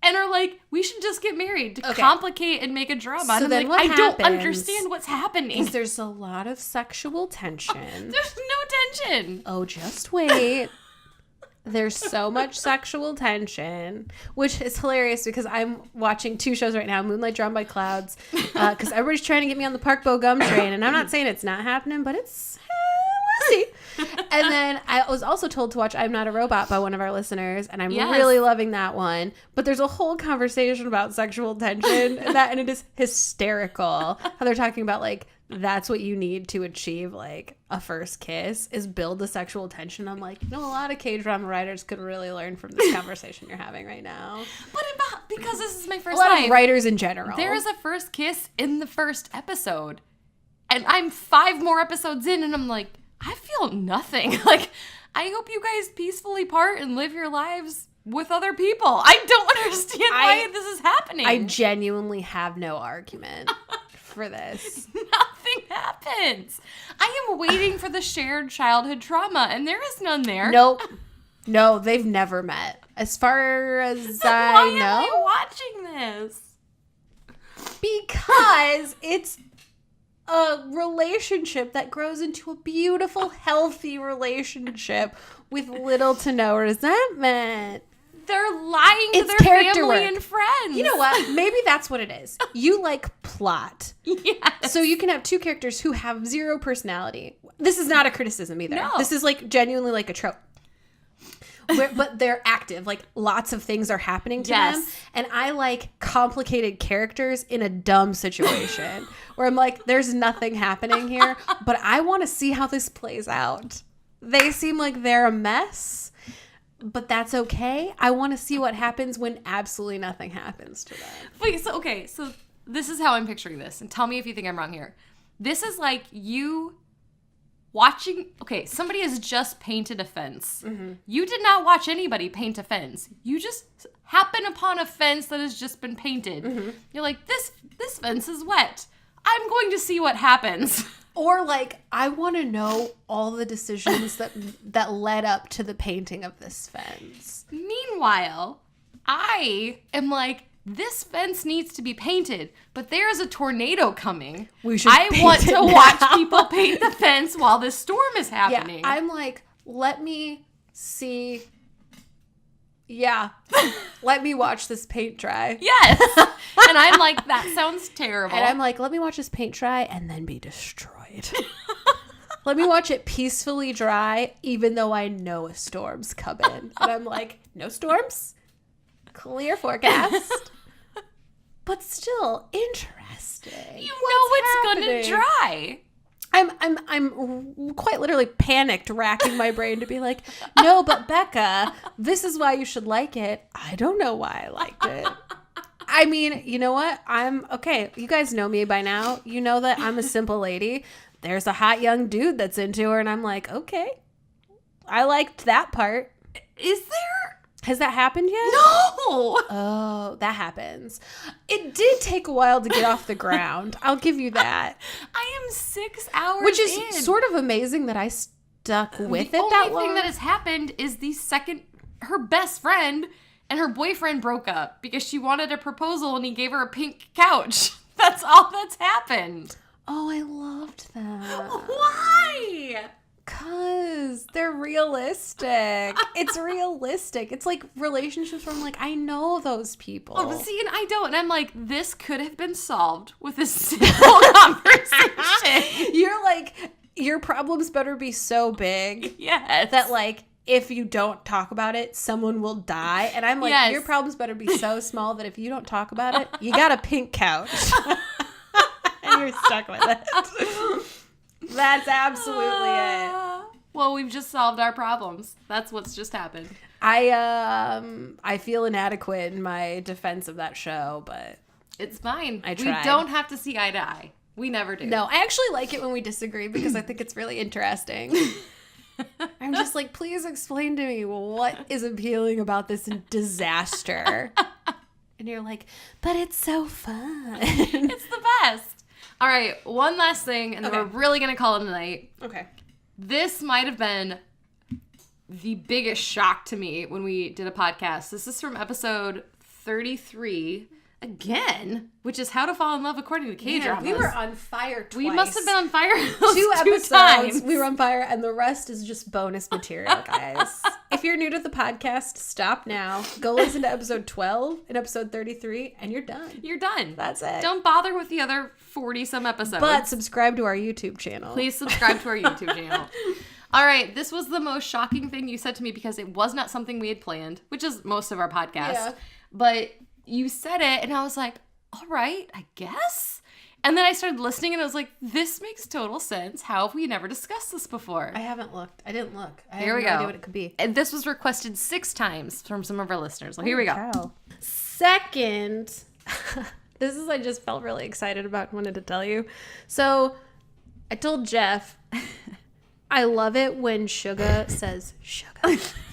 And are like, we should just get married to complicate and make a drama. So and I'm then like, what I don't happens understand what's happening. is there's a lot of sexual tension. There's no tension. Oh, just wait. There's so much sexual tension, which is hilarious because I'm watching 2 shows right now, Moonlight Drawn by Clouds, because everybody's trying to get me on the Park Bo Gum train, and I'm not saying it's not happening, but it's, we'll see. And then I was also told to watch I'm Not a Robot by one of our listeners, and I'm really loving that one. But there's a whole conversation about sexual tension, and it is hysterical. How they're talking about, like, that's what you need to achieve, like, a first kiss, is build the sexual tension. I'm like, a lot of K-drama writers could really learn from this conversation you're having right now. But because this is my first time. A lot time, of writers in general. There is a first kiss in the first episode. And I'm 5 more episodes in, and I'm like, I feel nothing. Like, I hope you guys peacefully part and live your lives with other people. I don't understand why this is happening. I genuinely have no argument for this. Nothing happens. I am waiting for the shared childhood trauma, and there is none there. Nope. No, they've never met. As far as I know. Why am I watching this? Because it's a relationship that grows into a beautiful, healthy relationship with little to no resentment. They're lying to their family and friends. You know what? Maybe that's what it is. You like plot. Yes. So you can have 2 characters who have 0 personality. This is not a criticism either. No. This is like genuinely like a trope. But they're active. Like, lots of things are happening to them. And I like complicated characters in a dumb situation where I'm like, there's nothing happening here, but I want to see how this plays out. They seem like they're a mess, but that's okay. I want to see what happens when absolutely nothing happens to them. Wait, so this is how I'm picturing this, and tell me if you think I'm wrong here. This is like you watching, somebody has just painted a fence. Mm-hmm. You did not watch anybody paint a fence. You just happen upon a fence that has just been painted. Mm-hmm. You're like, this fence is wet. I'm going to see what happens. Or like, I want to know all the decisions that led up to the painting of this fence. Meanwhile, I am like, this fence needs to be painted, but there is a tornado coming. I want to watch people paint the fence while this storm is happening. Yeah, I'm like, let me see. Yeah, let me watch this paint dry. Yes. And I'm like, that sounds terrible. And I'm like, let me watch this paint dry and then be destroyed. Let me watch it peacefully dry, even though I know a storm's coming. And I'm like, no storms? Clear forecast. But still interesting. You know it's gonna dry. I'm quite literally panicked, racking my brain to be like, no, but Becca, this is why you should like it. I don't know why I liked it. I mean, you know what? I'm okay. You guys know me by now. You know that I'm a simple lady. There's a hot young dude that's into her, and I'm like, okay, I liked that part. Is there? Has that happened yet? No. Oh, that happens. It did take a while to get off the ground. I'll give you that. I am 6 hours Which is in. sort of amazing that I stuck with it that long. The only thing that has happened is her best friend and her boyfriend broke up because she wanted a proposal and he gave her a pink couch. That's all that's happened. Oh, I loved that. Why? Because they're realistic. It's realistic. It's like relationships where I'm like, I know those people. Oh, see, and I don't. And I'm like, this could have been solved with a simple conversation. You're like, your problems better be so big Yes. that, like, if you don't talk about it, someone will die. And I'm like, Yes. your problems better be so small that if you don't talk about it, you got a pink couch. And you're stuck with it. That's absolutely it. Well, we've just solved our problems. That's what's just happened. I feel inadequate in my defense of that show, but It's fine. I tried. We don't have to see eye to eye. We never do. no, I actually like it when we disagree because I think it's really interesting. I'm just like, please explain to me what is appealing about this disaster. And you're like, but it's so fun. It's the best. All right, one last thing, and then Okay. we're really going to call it a night. Okay. This might have been the biggest shock to me when we did a podcast. This is from episode 33, again, which is How to Fall in Love According to Kdramas. We were on fire twice. We must have been on fire those two episodes. times. We were on fire, and the rest is just bonus material, guys. If you're new to the podcast, stop now. Go listen to episode 12 and episode 33, and you're done. You're done. That's it. Don't bother with the other 40-some episodes. But subscribe to our YouTube channel. Please subscribe to our YouTube channel. All right, this was the most shocking thing you said to me because it was not something we had planned, which is most of our podcast. Yeah. But you said it, and I was like, all right, I guess. And then I started listening, and I was like, this makes total sense. How have we never discussed this before? I haven't looked. I didn't look. I Here have we no go. idea what it could be. And this was requested 6 times from some of our listeners. Well, here we go. Cow. Second, this is I just felt really excited about and wanted to tell you. So I told Jeff, I love it when Sugar says sugar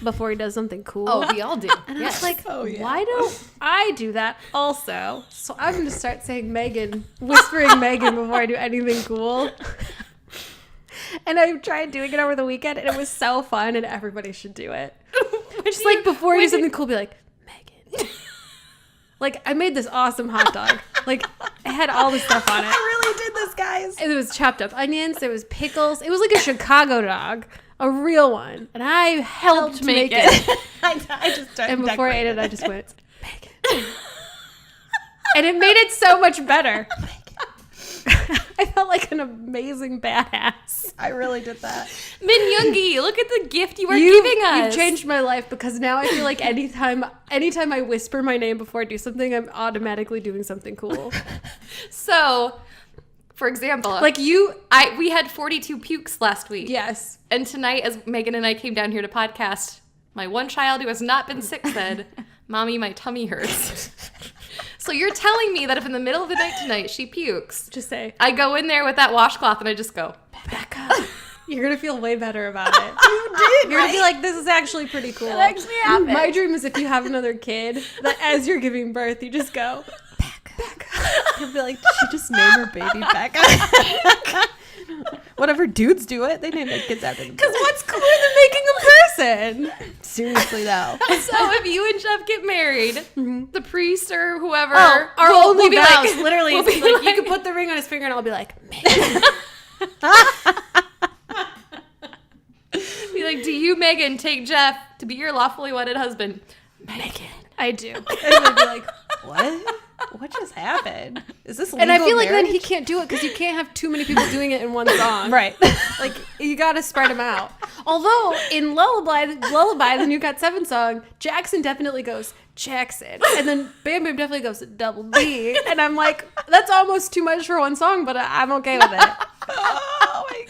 before he does something cool. Oh, we all do. And I was like, Oh, yeah. why don't I do that also? So I'm going to start saying Megan, whispering Megan before I do anything cool. And I tried doing it over the weekend, and it was so fun, and everybody should do it. Just like before you do something cool, be like, Megan. Like, I made this awesome hot dog. Like, I had all the stuff on it. I really did this, guys. And there was chopped up onions, there was pickles. It was like a Chicago dog, a real one. And I helped make it. I just started And before I ate decorating it, I just went, Megan. And it made it so much better. I felt like an amazing badass. I really did that. Min Yoongi, look at the gift you are giving us. You've changed my life because now I feel like anytime I whisper my name before I do something, I'm automatically doing something cool. So, for example, Like you, we had 42 pukes last week. yes. And tonight, as Megan and I came down here to podcast, my one child who has not been sick said, Mommy, my tummy hurts. So you're telling me that if in the middle of the night tonight she pukes, Just say, I go in there with that washcloth and I just go, Becca. You're going to feel way better about it. You did, You're going right? to be like, this is actually pretty cool. It actually happened. My dream is if you have another kid, that as you're giving birth, you just go, Becca. You'll be like, did she just name her baby Becca? Whatever dudes do it, they name their kids after them. Because what's cooler than making a person? Seriously, though. so if you and Jeff get married, the priest or whoever, Oh, our will only be vows, like, literally, we'll it's be like, you like- could put the ring on his finger and I'll be like, Megan. be like, do you, Megan, take Jeff to be your lawfully wedded husband? Megan. I do. And they'd be like, what? What just happened? Is this legal And I feel like then he marriage? can't do it because you can't have too many people doing it in one song. Right. Like, you gotta spread them out. Although, in Lullaby, the New Got 7 song, Jackson definitely goes, Jackson. And then Bam Bam definitely goes, double B. And I'm like, that's almost too much for one song, but I'm okay with it. Oh my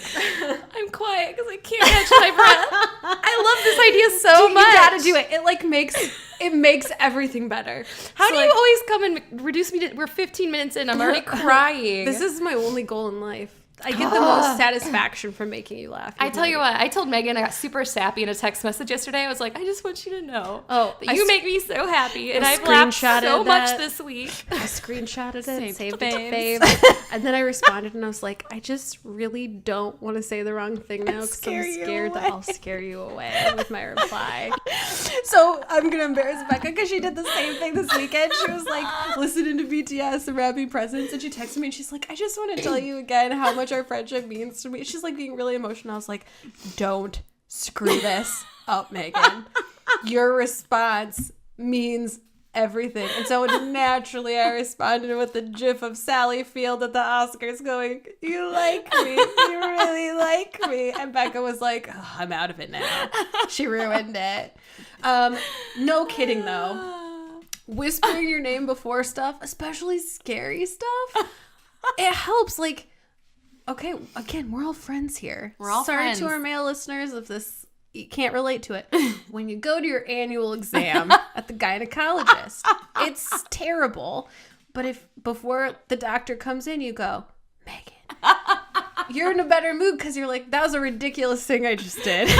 God. I'm quiet because I can't catch my breath. I love this idea so You much. gotta do it. It, like, makes everything better. How So, do you always come and reduce me to, we're 15 minutes in, I'm already crying. This is my only goal in life. I get the most satisfaction from making you laugh. I tell you what, I told Megan, I got super sappy in a text message yesterday. I was like, I just want you to know that you make me so happy. And I've laughed so screenshotted much that. this week. I screenshotted it, Saved saved to it to faves. faves. And then I responded and I was like, I just really don't want to say the wrong thing now because scare I'm you scared that away. I'll scare you away with my reply. So I'm going to embarrass Becca because she did the same thing this weekend. She was like listening to BTS and wrapping presents, and she texted me and she's like, I just want to tell you again how much our friendship means to me. She's like being really emotional. I was like, don't screw this up, Megan. Your response means everything. And so naturally I responded with the gif of Sally Field at the Oscars going, "You like me. You really like me." And Becca was like, "Oh, I'm out of it now." She ruined it. No kidding though. Whispering your name before stuff, especially scary stuff, it helps. Like, okay, again, we're all friends here. We're all Sorry friends. to our male listeners if this you can't relate to it. When you go to your annual exam at the gynecologist, it's terrible. But if before the doctor comes in, you go, "Megan," you're in a better mood because you're like, "That was a ridiculous thing I just did."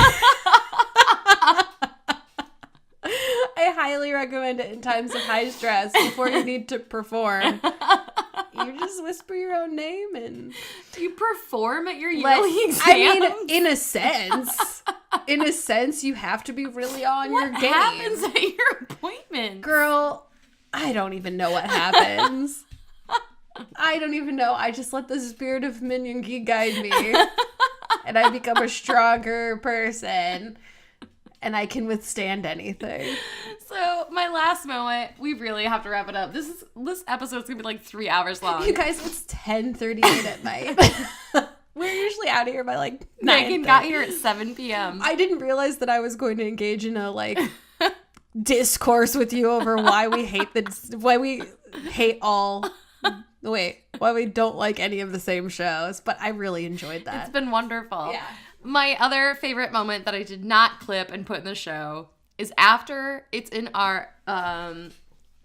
I highly recommend it in times of high stress before you need to perform. You just whisper your own name and You perform at your yearly exam. I mean, in a sense, you have to be really on your game. What happens at your appointment? Girl, I don't even know what happens. I don't even know. I just let the spirit of Minyoung-gi guide me. And I become a stronger person. And I can withstand anything. So my last moment, we really have to wrap it up. This episode's gonna be like 3 hours long. You guys, it's 10:38 at night. We're usually out of here by like 9. Megan got here at 7 p.m. I didn't realize that I was going to engage in a like discourse with you over why we don't like any of the same shows, but I really enjoyed that. It's been wonderful. Yeah. My other favorite moment that I did not clip and put in the show is after it's in our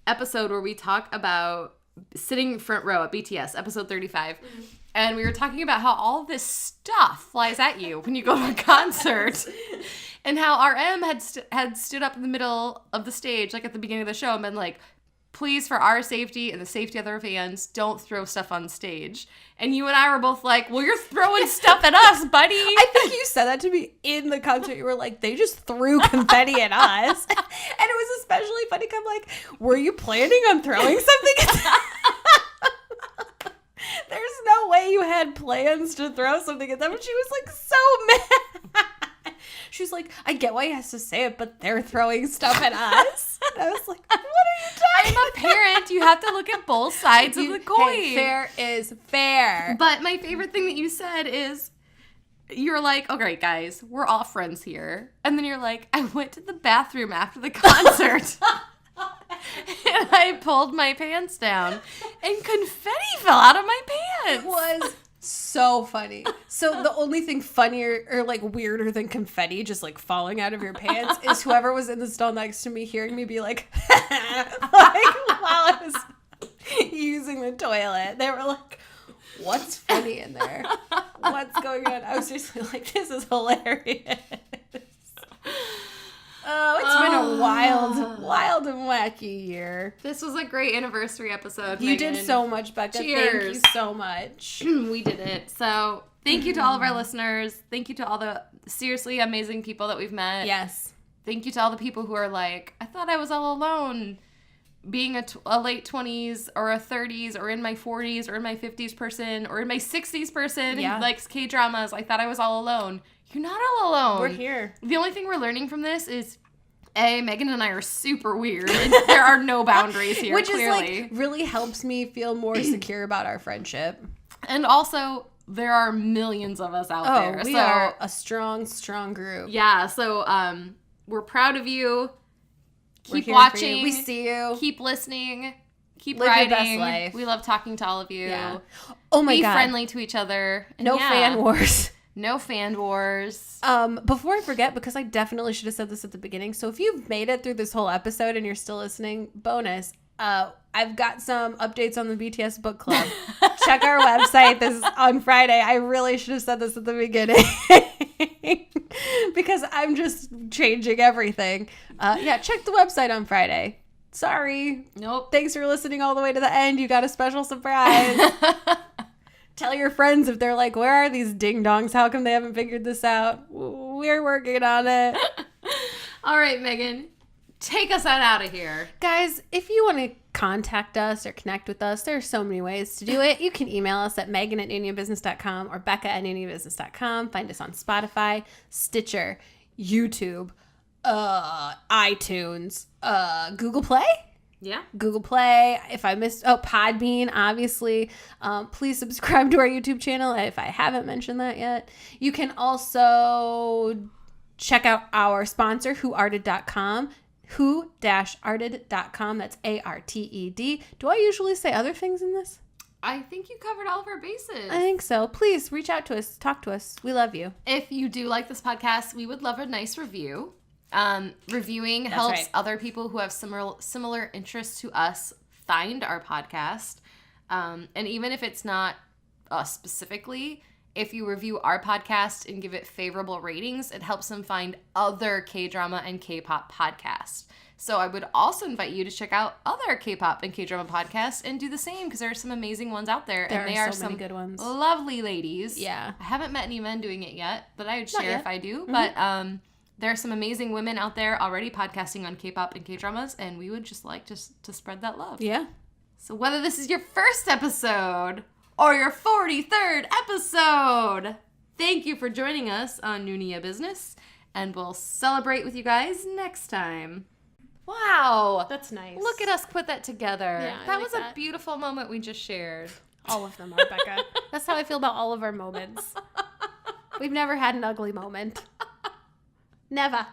episode where we talk about sitting front row at BTS, episode 35. Mm-hmm. And we were talking about how all this stuff flies at you when you go to a concert. And how RM had stood up in the middle of the stage, like at the beginning of the show, and been like, "Please, for our safety and the safety of their fans, don't throw stuff on stage." And you and I were both like, "Well, you're throwing stuff at us, buddy." I think you said that to me in the concert. You were like, "They just threw confetti at us." And it was especially funny because I'm like, "Were you planning on throwing something at them?" There's no way you had plans to throw something at them. And she was like so mad. She's like, "I get why he has to say it, but they're throwing stuff at us." And I was like, "What are you talking I'm a parent. You have to look at both sides of the coin. Hey, fair is fair. But my favorite thing that you said is, you're like, "Okay, guys, we're all friends here." And then you're like, "I went to the bathroom after the concert." And I pulled my pants down and confetti fell out of my pants. It was so funny. So the only thing funnier or like weirder than confetti just like falling out of your pants is whoever was in the stall next to me hearing me be like, like while I was using the toilet. They were like, "What's funny in there? What's going on?" I was just like, "This is hilarious." Oh, it's been a wild and wacky year. This was a great anniversary episode, You Megan. did so much, Becca. Cheers. Thank you so much. We did it. So thank you to all of our listeners. Thank you to all the seriously amazing people that we've met. Yes. Thank you to all the people who are like, "I thought I was all alone being a late 20s or a 30s or in my 40s or in my 50s person or in my 60s person who likes Kdramas. I thought I was all alone." You're not all alone. We're here. The only thing we're learning from this is, Megan and I are super weird. And there are no boundaries here, Which clearly. is like really helps me feel more secure about our friendship. And also, there are millions of us out there. We are a strong group. Yeah, so we're proud of you. Keep We're here for watching. you. We see you. Keep listening. Keep Live your writing. best life. We love talking to all of you. Yeah. Oh my Be God. friendly to each other. And No fan wars. No fan wars. Before I forget, because I definitely should have said this at the beginning. So if you've made it through this whole episode and you're still listening, bonus. I've got some updates on the BTS book club. Check our website. This is on Friday. I really should have said this at the beginning because I'm just changing everything. Check the website on Friday. Sorry. Nope. Thanks for listening all the way to the end. You got a special surprise. Tell your friends if they're like, "Where are these ding-dongs? How come they haven't figured this out?" We're working on it. All right, Megan. Take us on out of here. Guys, if you want to contact us or connect with us, there are so many ways to do it. You can email us at megan@noonyabusiness.com or becca@noonyabusiness.com. Find us on Spotify, Stitcher, YouTube, iTunes, Google Play. Yeah. Google Play. If I missed, Podbean, obviously. Please subscribe to our YouTube channel if I haven't mentioned that yet. You can also check out our sponsor, whoarted.com. who-arted.com. That's ARTED. Do I usually say other things in this? I think you covered all of our bases. I think so. Please reach out to us. Talk to us. We love you. If you do like this podcast, we would love a nice review. Reviewing helps other people who have similar interests to us find our podcast. And even if it's not us specifically, if you review our podcast and give it favorable ratings, it helps them find other K-drama and K-pop podcasts. So I would also invite you to check out other K-pop and K-drama podcasts and do the same, because there are some amazing ones out there. There and they are are so some many good ones. Lovely ladies. Yeah. I haven't met any men doing it yet, but I would Not share yet. if I do. Mm-hmm. But there are some amazing women out there already podcasting on K-pop and K-dramas, and we would just like to spread that love. Yeah. So whether this is your first episode or your 43rd episode, thank you for joining us on Noona Ya Business, and we'll celebrate with you guys next time. Wow. That's nice. Look at us put that together. Yeah, I that like was that. a beautiful moment we just shared. All of them are, Becca. That's how I feel about all of our moments. We've never had an ugly moment. Never.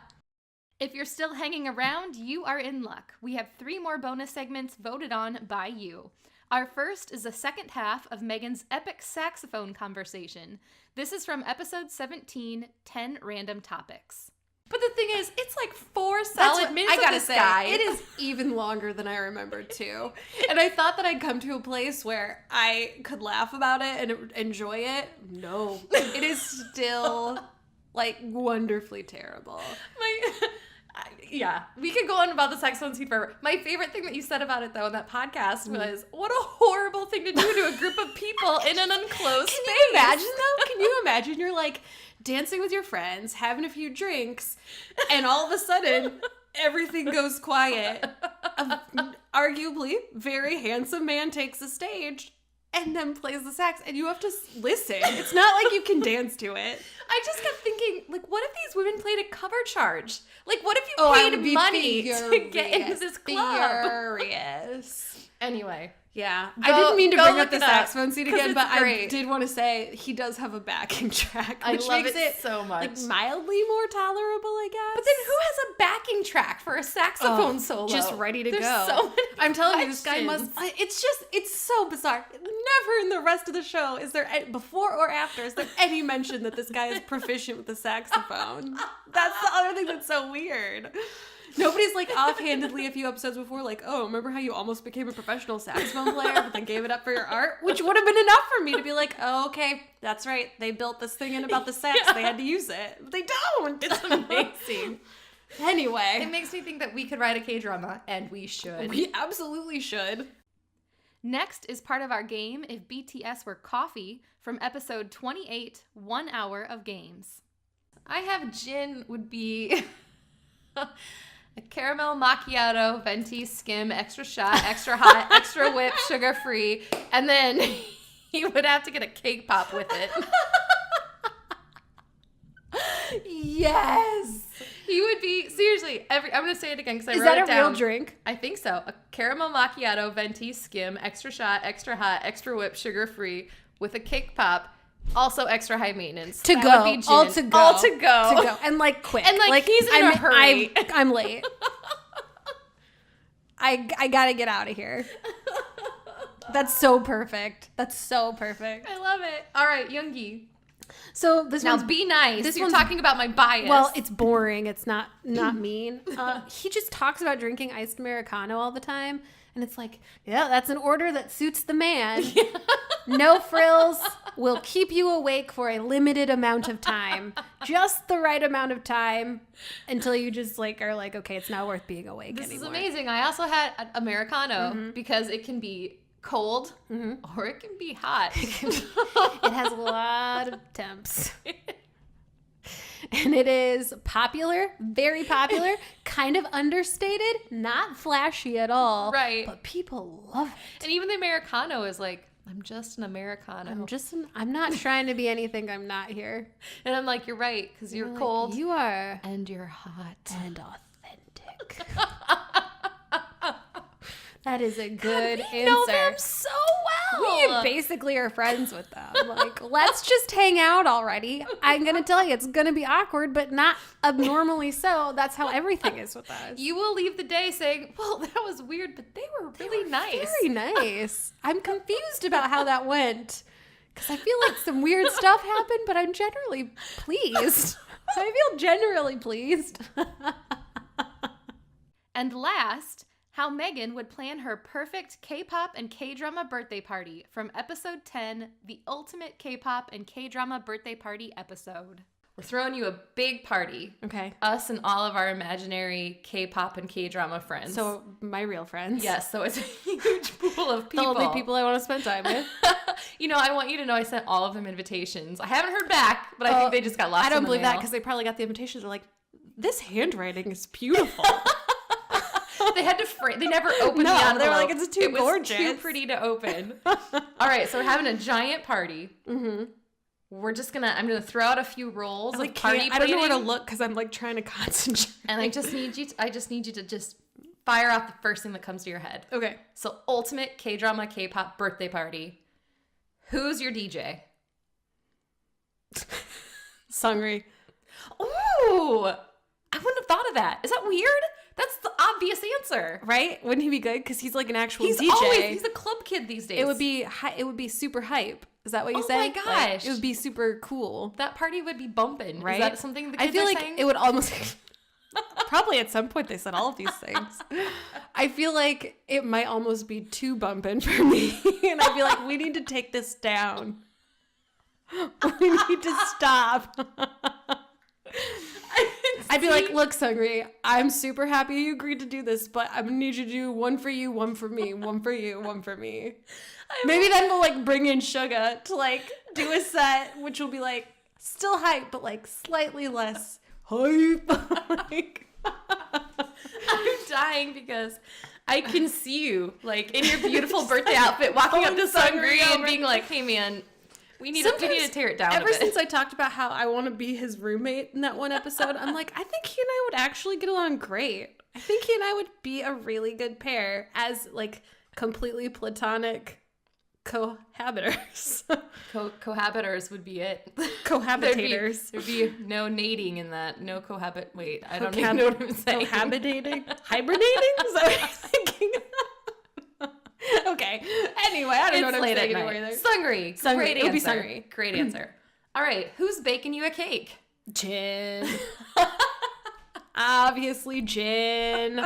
If you're still hanging around, you are in luck. We have 3 more bonus segments voted on by you. Our first is the second half of Megan's epic saxophone conversation. This is from episode 17, 10 Random Topics. But the thing is, it's like 4 solid minutes of this guy. It is even longer than I remembered too. And I thought that I'd come to a place where I could laugh about it and enjoy it. No, it is still like wonderfully terrible. Yeah, we could go on about the saxophone scene forever. My favorite thing that you said about it, though, in that podcast was, what a horrible thing to do to a group of people in an enclosed space. Can you imagine, though? Can you imagine you're like dancing with your friends, having a few drinks, and all of a sudden everything goes quiet. Arguably, very handsome man takes the stage and then plays the sax, and you have to listen. It's not like you can dance to it. I just kept thinking, like, what if these women played a cover charge? Like, what if you I paid would be money to get into this club? Furious. Anyway. Yeah. Go- I didn't mean to go bring look up the it up, saxophone scene 'cause again, it's but I great. did want to say he does have a backing track, I which love makes it so much. like mildly more tolerable, I guess. But then who has a backing track for a saxophone solo? Just ready to There's go. so many I'm telling you, this guy must. questions. It's so bizarre. Never in the rest of the show is there, before or after, is there any mention that this guy is proficient with the saxophone. That's the other thing that's so weird. Nobody's like offhandedly a few episodes before, like, oh, remember how you almost became a professional saxophone player, but then gave it up for your art? Which would have been enough for me to be like, oh, okay, that's right. They built this thing in about the sax. They had to use it. But they don't. It's amazing. Anyway. It makes me think that we could write a K-drama, and we should. We absolutely should. Next is part of our game If BTS Were Coffee from episode 28, 1 Hour of Games. I have Jin would be a caramel macchiato, venti, skim, extra shot, extra hot, extra whip, sugar-free, and then he would have to get a cake pop with it. Yes. He would be, seriously, I'm going to say it again because I Is wrote it that a down. real drink? I think so. A caramel macchiato, venti, skim, extra shot, extra hot, extra whip, sugar-free, with a cake pop, also extra high maintenance. To That go. would be gin. All to go. All to go. To go. And like quick. And like he's in a hurry. I'm late. I gotta get out of here. That's so perfect. That's so perfect. I love it. All right, Yoongi. So this Now one's be nice. this You're one's- talking about my bias. well, it's boring. It's not mean. He just talks about drinking iced Americano all the time. And it's like, yeah, that's an order that suits the man. No frills. Will keep you awake for a limited amount of time. Just the right amount of time until you just like are like, okay, it's not worth being awake this anymore. is amazing. I also had an Americano because it can be cold or it can be hot. It has a lot of temps. And it is popular, very popular, kind of understated, not flashy at all. Right. But people love it. And even the Americano is like, I'm just an Americano. I'm not trying to be anything I'm not here. And I'm like, you're right, because you're Like, cold you are and you're hot. and authentic. That is a good answer. We know them so well. We basically are friends with them. Like, let's just hang out already. I'm going to tell you, it's going to be awkward, but not abnormally so. That's how everything is with us. You will leave the day saying, well, that was weird, but they were really nice. Very nice. I'm confused about how that went. Because I feel like some weird stuff happened, but I'm generally pleased. I feel generally pleased. And last, how Megan would plan her perfect K-pop and K-drama birthday party from episode 10, the ultimate K-pop and K-drama birthday party episode. We're throwing you a big party. Okay. Us and all of our imaginary K-pop and K-drama friends. So my real friends. Yes, so it's a huge pool of people. The only people I want to spend time with. You know, I want you to know I sent all of them invitations. I haven't heard back, but I think they just got lost. I don't in the believe that mail. because they probably got the invitations. They're like, this handwriting is beautiful. They had to they never opened the envelope. They were like, it's too gorgeous. Too pretty to open. All right, so we're having a giant party. Mm-hmm. I'm gonna throw out a few rolls of party planning. I don't know where to look because I'm like trying to concentrate. And I just need you to just fire out the first thing that comes to your head. Okay. So ultimate K-drama, K-pop birthday party. Who's your DJ? Sungri. Ooh, I wouldn't have thought of that. Is that weird? That's the obvious answer, Right? Wouldn't he be good? Because he's like an actual he's DJ. He's a club kid these days. It would be super hype. Is that what you Oh say? my gosh. Like, it would be super cool. That party would be bumping. Right? Is that something the kids I feel are like saying? it would almost probably at some point they said all of these things. I feel like it might almost be too bumping for me. And I'd be like, we need to take this down. We need to stop. I'd be like, look, Sungri, I'm super happy you agreed to do this, but I'm gonna need you to do one for you, one for me, one for you, one for me. Maybe then we'll like bring in Suga to like do a set, which will be like still hype, but like slightly less hype. Like, I'm dying because I can see you like in your beautiful birthday outfit walking up to Sungri and being like, hey man, we need to tear it down a Ever bit. since I talked about how I want to be his roommate in that one episode, I'm like, I think he and I would actually get along great. I think he and I would be a really good pair as like completely platonic cohabitors. Cohabitors would be it. Cohabitators. There'd be no nating in that. No cohabit. Wait, I don't even know what I'm saying. Cohabitating? Hibernating? Is that what you're thinking? Okay. Anyway, I don't know what I'm saying anymore either. Sungri. Sungri. Great It would be answer. Sungri. Great answer. All right, who's baking you a cake? Jin. Obviously, Jin.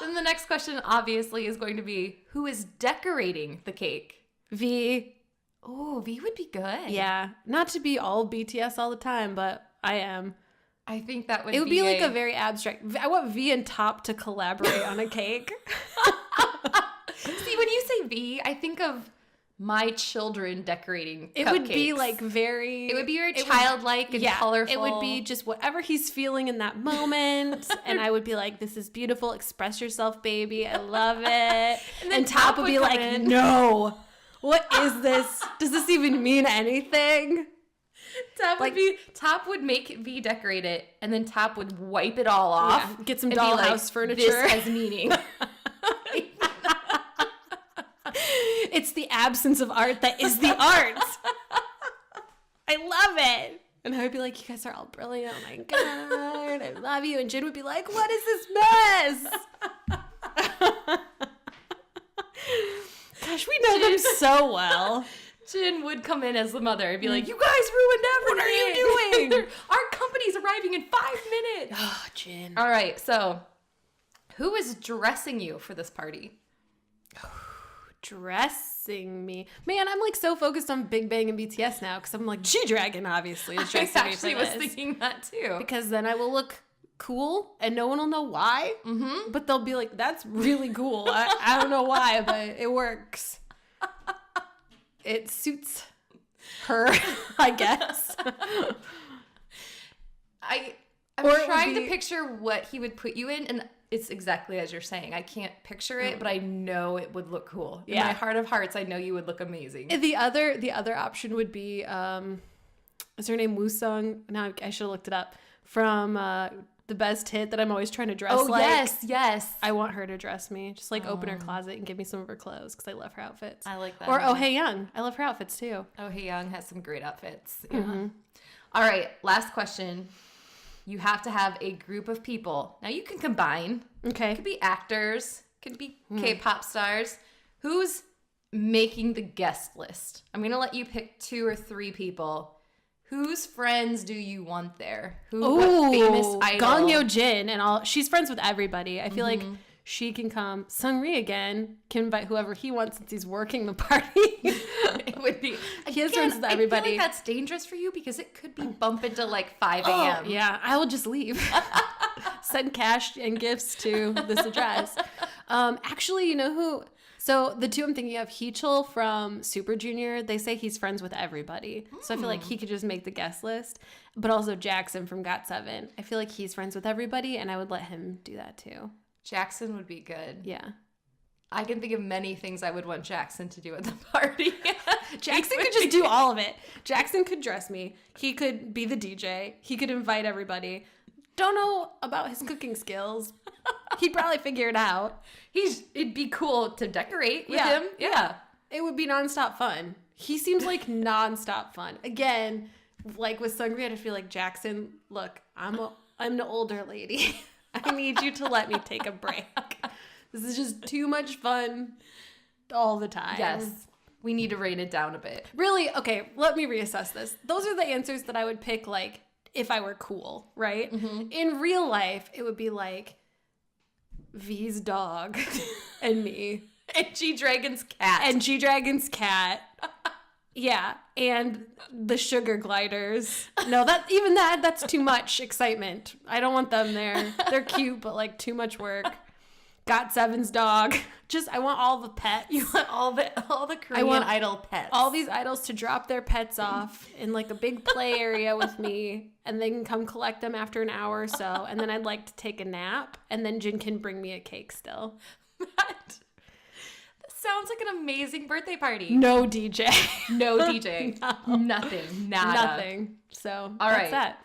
Then the next question obviously is going to be, who is decorating the cake? V. Oh, V would be good. Yeah. Not to be all BTS all the time, but I am. I think that would It would be like a very abstract. I want V and Top to collaborate on a cake. See, when you say V, I think of my children decorating It cupcakes. would be like very... It would be very childlike and colorful. It would be just whatever he's feeling in that moment. And I would be like, this is beautiful. Express yourself, baby. I love it. then Top would be come like, in. no. What is this? Does this even mean anything? Top would make V decorate it, and then Top would wipe it all off. Yeah, get some and be dollhouse like, furniture. This has meaning. It's the absence of art that is the art. I love it. And I would be like, you guys are all brilliant. Oh my God. I love you. And Jin would be like, what is this mess? Gosh, we know them so well. Jin would come in as the mother and be like, you guys ruined everything. What are you doing? Our company's arriving in 5 minutes. Oh, Jin. All right, so who is dressing you for this party? Dressing me. Man, I'm like so focused on Big Bang and BTS now because I'm like, G-Dragon obviously is dressing I me for actually was this. thinking that too. Because then I will look cool and no one will know why. Mm-hmm. But they'll be like, that's really cool. I don't know why, but it works. It suits her, I guess. I'm trying to picture what he would put you in, and it's exactly as you're saying. I can't picture it, but I know it would look cool. In my heart of hearts, I know you would look amazing. The other option would be, is her name Woo Sung? No, I should have looked it up. From the best hit that I'm always trying to dress Oh, like. yes. I want her to dress me. Just like open her closet and give me some of her clothes because I love her outfits. I like that. Or Oh Hey Young. I love her outfits too. Oh Hey Young has some great outfits. Yeah. All right, last question. You have to have a group of people. Now you can combine. It Okay. could be actors, could be K-pop stars. Who's making the guest list? I'm going to let you pick 2 or 3 people. Whose friends do you want there? What famous idol? Gong Yoo Jin and all. She's friends with everybody. I feel like she can come. Seungri again can invite whoever he wants since he's working the party. It would be. He has friends with everybody. I feel like that's dangerous for you because it could be bump into like 5 a.m. Oh, yeah, I will just leave. Send cash and gifts to this address. Actually, you know who? So the 2 I'm thinking of, Heechul from Super Junior, they say he's friends with everybody. So I feel like he could just make the guest list. But also Jackson from GOT7. I feel like he's friends with everybody, and I would let him do that too. Jackson would be good. Yeah. I can think of many things I would want Jackson to do at the party. Jackson could just do all of it. Jackson could dress me. He could be the DJ. He could invite everybody. Don't know about his cooking skills. He'd probably figure it out. It'd be cool to decorate with Yeah. him. Yeah. It would be nonstop fun. He seems like nonstop fun. Again, like with Seungri, I feel like Jackson, look, I'm the older lady. I need you to let me take a break. This is just too much fun all the time. Yes. We need to rein it down a bit. Really? Okay, let me reassess this. Those are the answers that I would pick, like, if I were cool, right? In real life, it would be like V's dog and me. And G-Dragon's cat. And G-Dragon's cat. Yeah, and the sugar gliders. No, that's too much excitement. I don't want them there. They're cute, but like too much work. GOT7's dog. I want all the pets. You want all the Korean Idol pets. All these idols to drop their pets off in like a big play area with me, and they can come collect them after an hour or so, and then I'd like to take a nap, and then Jin can bring me a cake still. That sounds like an amazing birthday party. No DJ. No DJ. No. Nothing. Nada. Nothing. So All that's right. that.